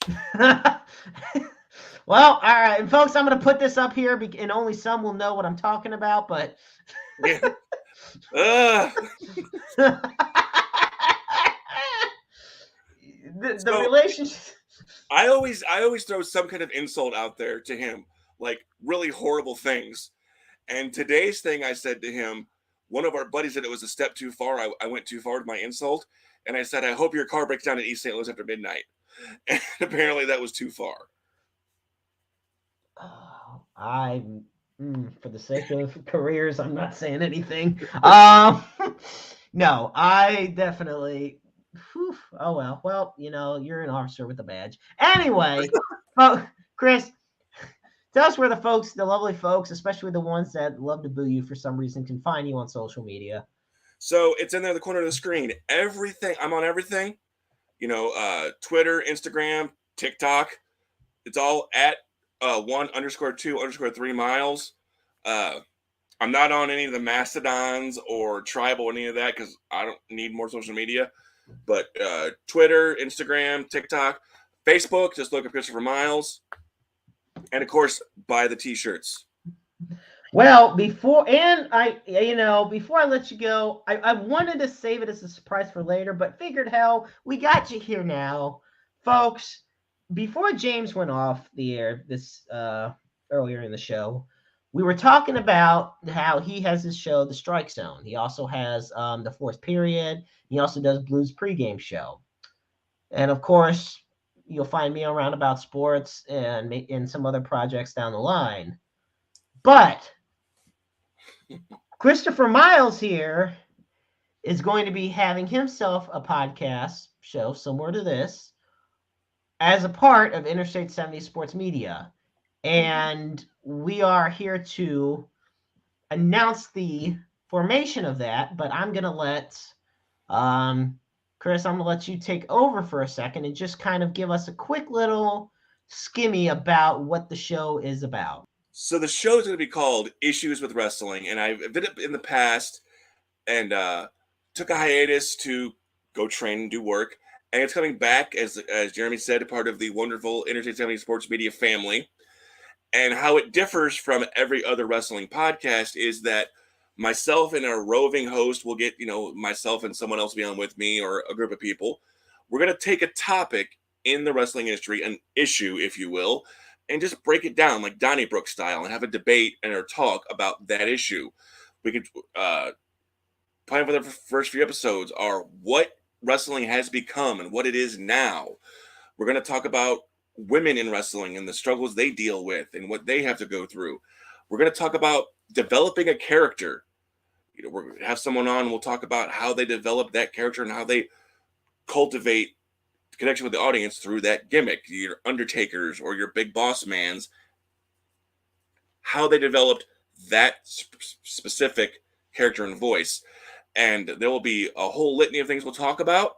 Well, all right, and folks, I'm gonna put this up here, and only some will know what I'm talking about. But yeah. the relationship. I always throw some kind of insult out there to him, like really horrible things. And today's thing, I said to him, one of our buddies said it was a step too far. I went too far with my insult, and I said, I hope your car breaks down in East St. Louis after midnight. And apparently that was too far. For the sake of careers, I'm not saying anything. No, I definitely. Whew, oh well. Well, you're an officer with a badge. Anyway, Chris, tell us where the lovely folks, especially the ones that love to boo you for some reason, can find you on social media. So it's in there, the corner of the screen. Everything. I'm on everything. Twitter, Instagram, TikTok. It's all at 1_2_3 miles. I'm not on any of the Mastodons or Tribal, any of that, because I don't need more social media. But Twitter, Instagram, TikTok, Facebook, just look up Christopher Miles. And of course, buy the t-shirts. Well, before I let you go, I wanted to save it as a surprise for later, but figured hell, we got you here now. Folks, before James went off the air this earlier in the show, we were talking about how he has his show, The Strike Zone. He also has The Fourth Period. He also does Blues pregame show. And of course, you'll find me on Roundabout Sports and in some other projects down the line. But Christopher Miles here is going to be having himself a podcast show similar to this as a part of Interstate 70 Sports Media. And we are here to announce the formation of that, but I'm going to let Chris, I'm going to let you take over for a second and just kind of give us a quick little skimmy about what the show is about. So the show is going to be called Issues with Wrestling, and I've did it in the past and took a hiatus to go train and do work, and it's coming back, as Jeremy said, a part of the wonderful Interstate 70 Sports Media family. And how it differs from every other wrestling podcast is that myself and a roving host will get, myself and someone else be on with me, or a group of people. We're going to take a topic in the wrestling industry, an issue, if you will, and just break it down like Donnybrook style and have a debate and or talk about that issue. We could plan for the first few episodes are what wrestling has become and what it is now. We're going to talk about women in wrestling and the struggles they deal with and what they have to go through. We're going to talk about developing a character. We're going to have someone on and we'll talk about how they develop that character and how they cultivate connection with the audience through that gimmick, your Undertakers or your Big Boss Mans, how they developed that specific character and voice. And there will be a whole litany of things we'll talk about,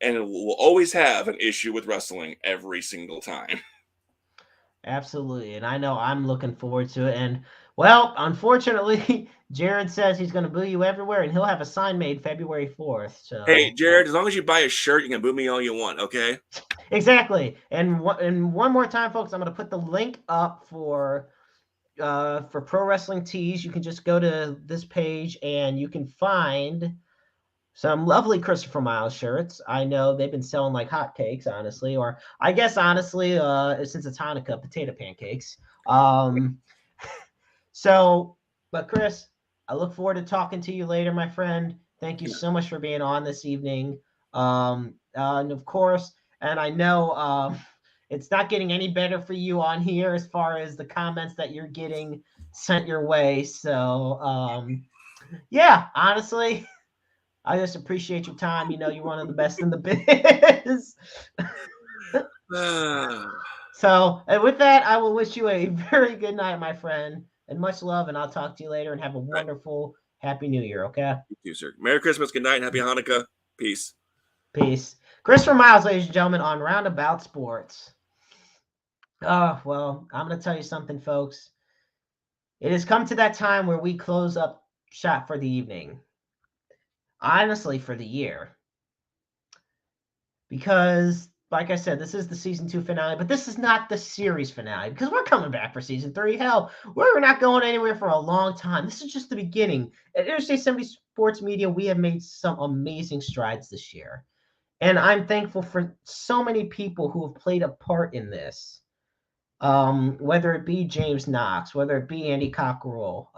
and we'll always have an issue with wrestling every single time. Absolutely. And I know I'm looking forward to it. And, well, unfortunately, Jared says he's going to boo you everywhere, and he'll have a sign made February 4th. So, hey, Jared, as long as you buy a shirt, you can boo me all you want, okay? Exactly. And one more time, folks, I'm going to put the link up for Pro Wrestling Tees. You can just go to this page, and you can find some lovely Christopher Miles shirts. I know they've been selling like hotcakes, honestly, or I guess honestly, since it's Hanukkah, potato pancakes. But Chris, I look forward to talking to you later, my friend. Thank you so much for being on this evening. And of course, and I know it's not getting any better for you on here as far as the comments that you're getting sent your way. So yeah, honestly, I just appreciate your time. You're one of the best in the biz. So, and with that, I will wish you a very good night, my friend, and much love, and I'll talk to you later, and have a wonderful, happy New Year, okay? You too, sir. Merry Christmas, good night, and happy Hanukkah. Peace. Peace. Christopher Miles, ladies and gentlemen, on Roundabout Sports. Well, I'm going to tell you something, folks. It has come to that time where we close up shop for the evening. Honestly, for the year. Because, like I said, this is the season 2 finale, but this is not the series finale because we're coming back for season 3. Hell, we're not going anywhere for a long time. This is just the beginning. At Interstate 70 Sports Media, we have made some amazing strides this year. And I'm thankful for so many people who have played a part in this. Whether it be James Knox, whether it be Andy Cockerell,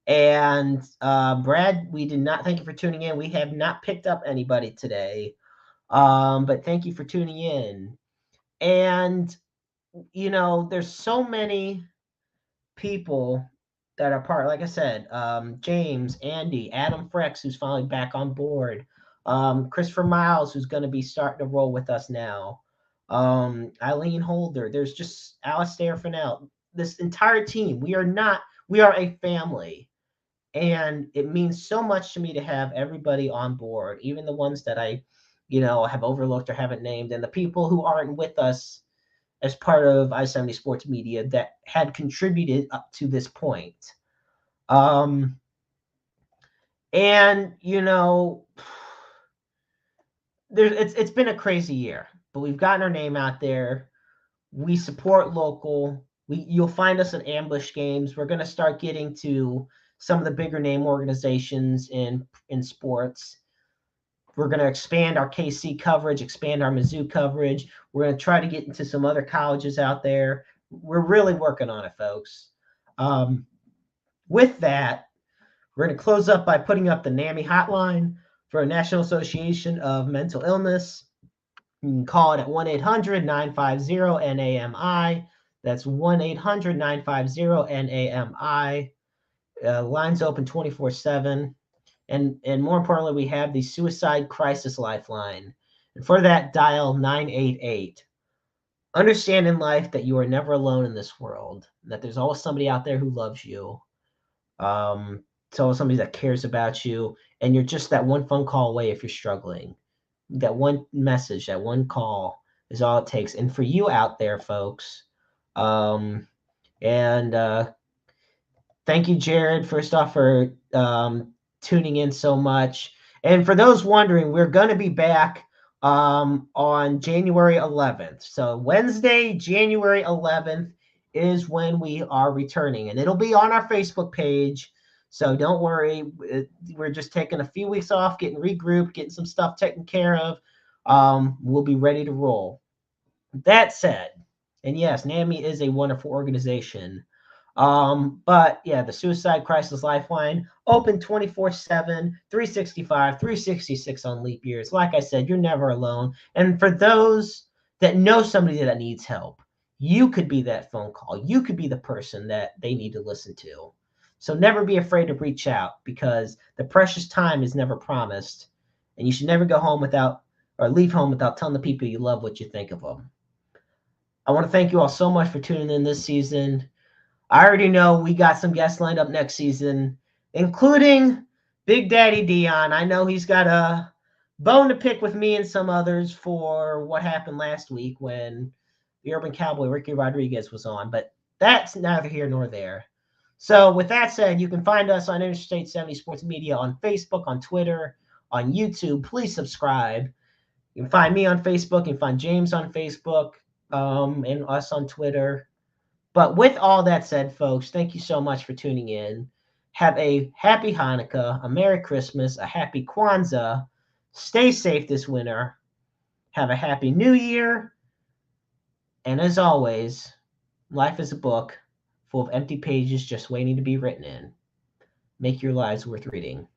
and Brad, we did not thank you for tuning in. We have not picked up anybody today. But thank you for tuning in. And there's so many people that are part, like I said, James, Andy, Adam Frex, who's finally back on board, Christopher Miles, who's going to be starting to roll with us now, Eileen Holder, there's just Alistair Fennell, this entire team. We are a family. And it means so much to me to have everybody on board, even the ones that I, have overlooked or haven't named, and the people who aren't with us as part of I-70 Sports Media that had contributed up to this point. It's been a crazy year, but we've gotten our name out there. We support local. You'll find us at Ambush Games. We're going to start getting to some of the bigger name organizations in sports. We're going to expand our KC coverage, expand our Mizzou coverage. We're going to try to get into some other colleges out there. We're really working on it, folks. With that, we're going to close up by putting up the NAMI hotline for a National Association of Mental Illness. You can call it at 1-800-950-NAMI. That's 1-800-950-NAMI. Lines open 24/7. And more importantly, we have the Suicide Crisis Lifeline. And for that, dial 988. Understand in life that you are never alone in this world, that there's always somebody out there who loves you. It's always somebody that cares about you, and you're just that one phone call away if you're struggling. That one message, that one call is all it takes. And for you out there, folks, and thank you, Jared, first off, for tuning in so much. And for those wondering, we're going to be back on January 11th. So Wednesday, January 11th is when we are returning, and it'll be on our Facebook page. So don't worry. We're just taking a few weeks off, getting regrouped, getting some stuff taken care of. We'll be ready to roll. That said, and yes, NAMI is a wonderful organization. But yeah, the Suicide Crisis Lifeline, open 24/7, 365, 366 on leap years. Like I said, you're never alone. And for those that know somebody that needs help, you could be that phone call. You could be the person that they need to listen to. So never be afraid to reach out, because the precious time is never promised. And you should never go home without, or leave home without telling the people you love what you think of them. I want to thank you all so much for tuning in this season. I already know we got some guests lined up next season, including Big Daddy Dion. I know he's got a bone to pick with me and some others for what happened last week when the Urban Cowboy Ricky Rodriguez was on, but that's neither here nor there. So with that said, you can find us on Interstate 70 Sports Media on Facebook, on Twitter, on YouTube. Please subscribe. You can find me on Facebook. You can find James on Facebook, and us on Twitter. But with all that said, folks, thank you so much for tuning in. Have a happy Hanukkah, a Merry Christmas, a happy Kwanzaa. Stay safe this winter. Have a happy New Year. And as always, life is a book full of empty pages just waiting to be written in. Make your lives worth reading.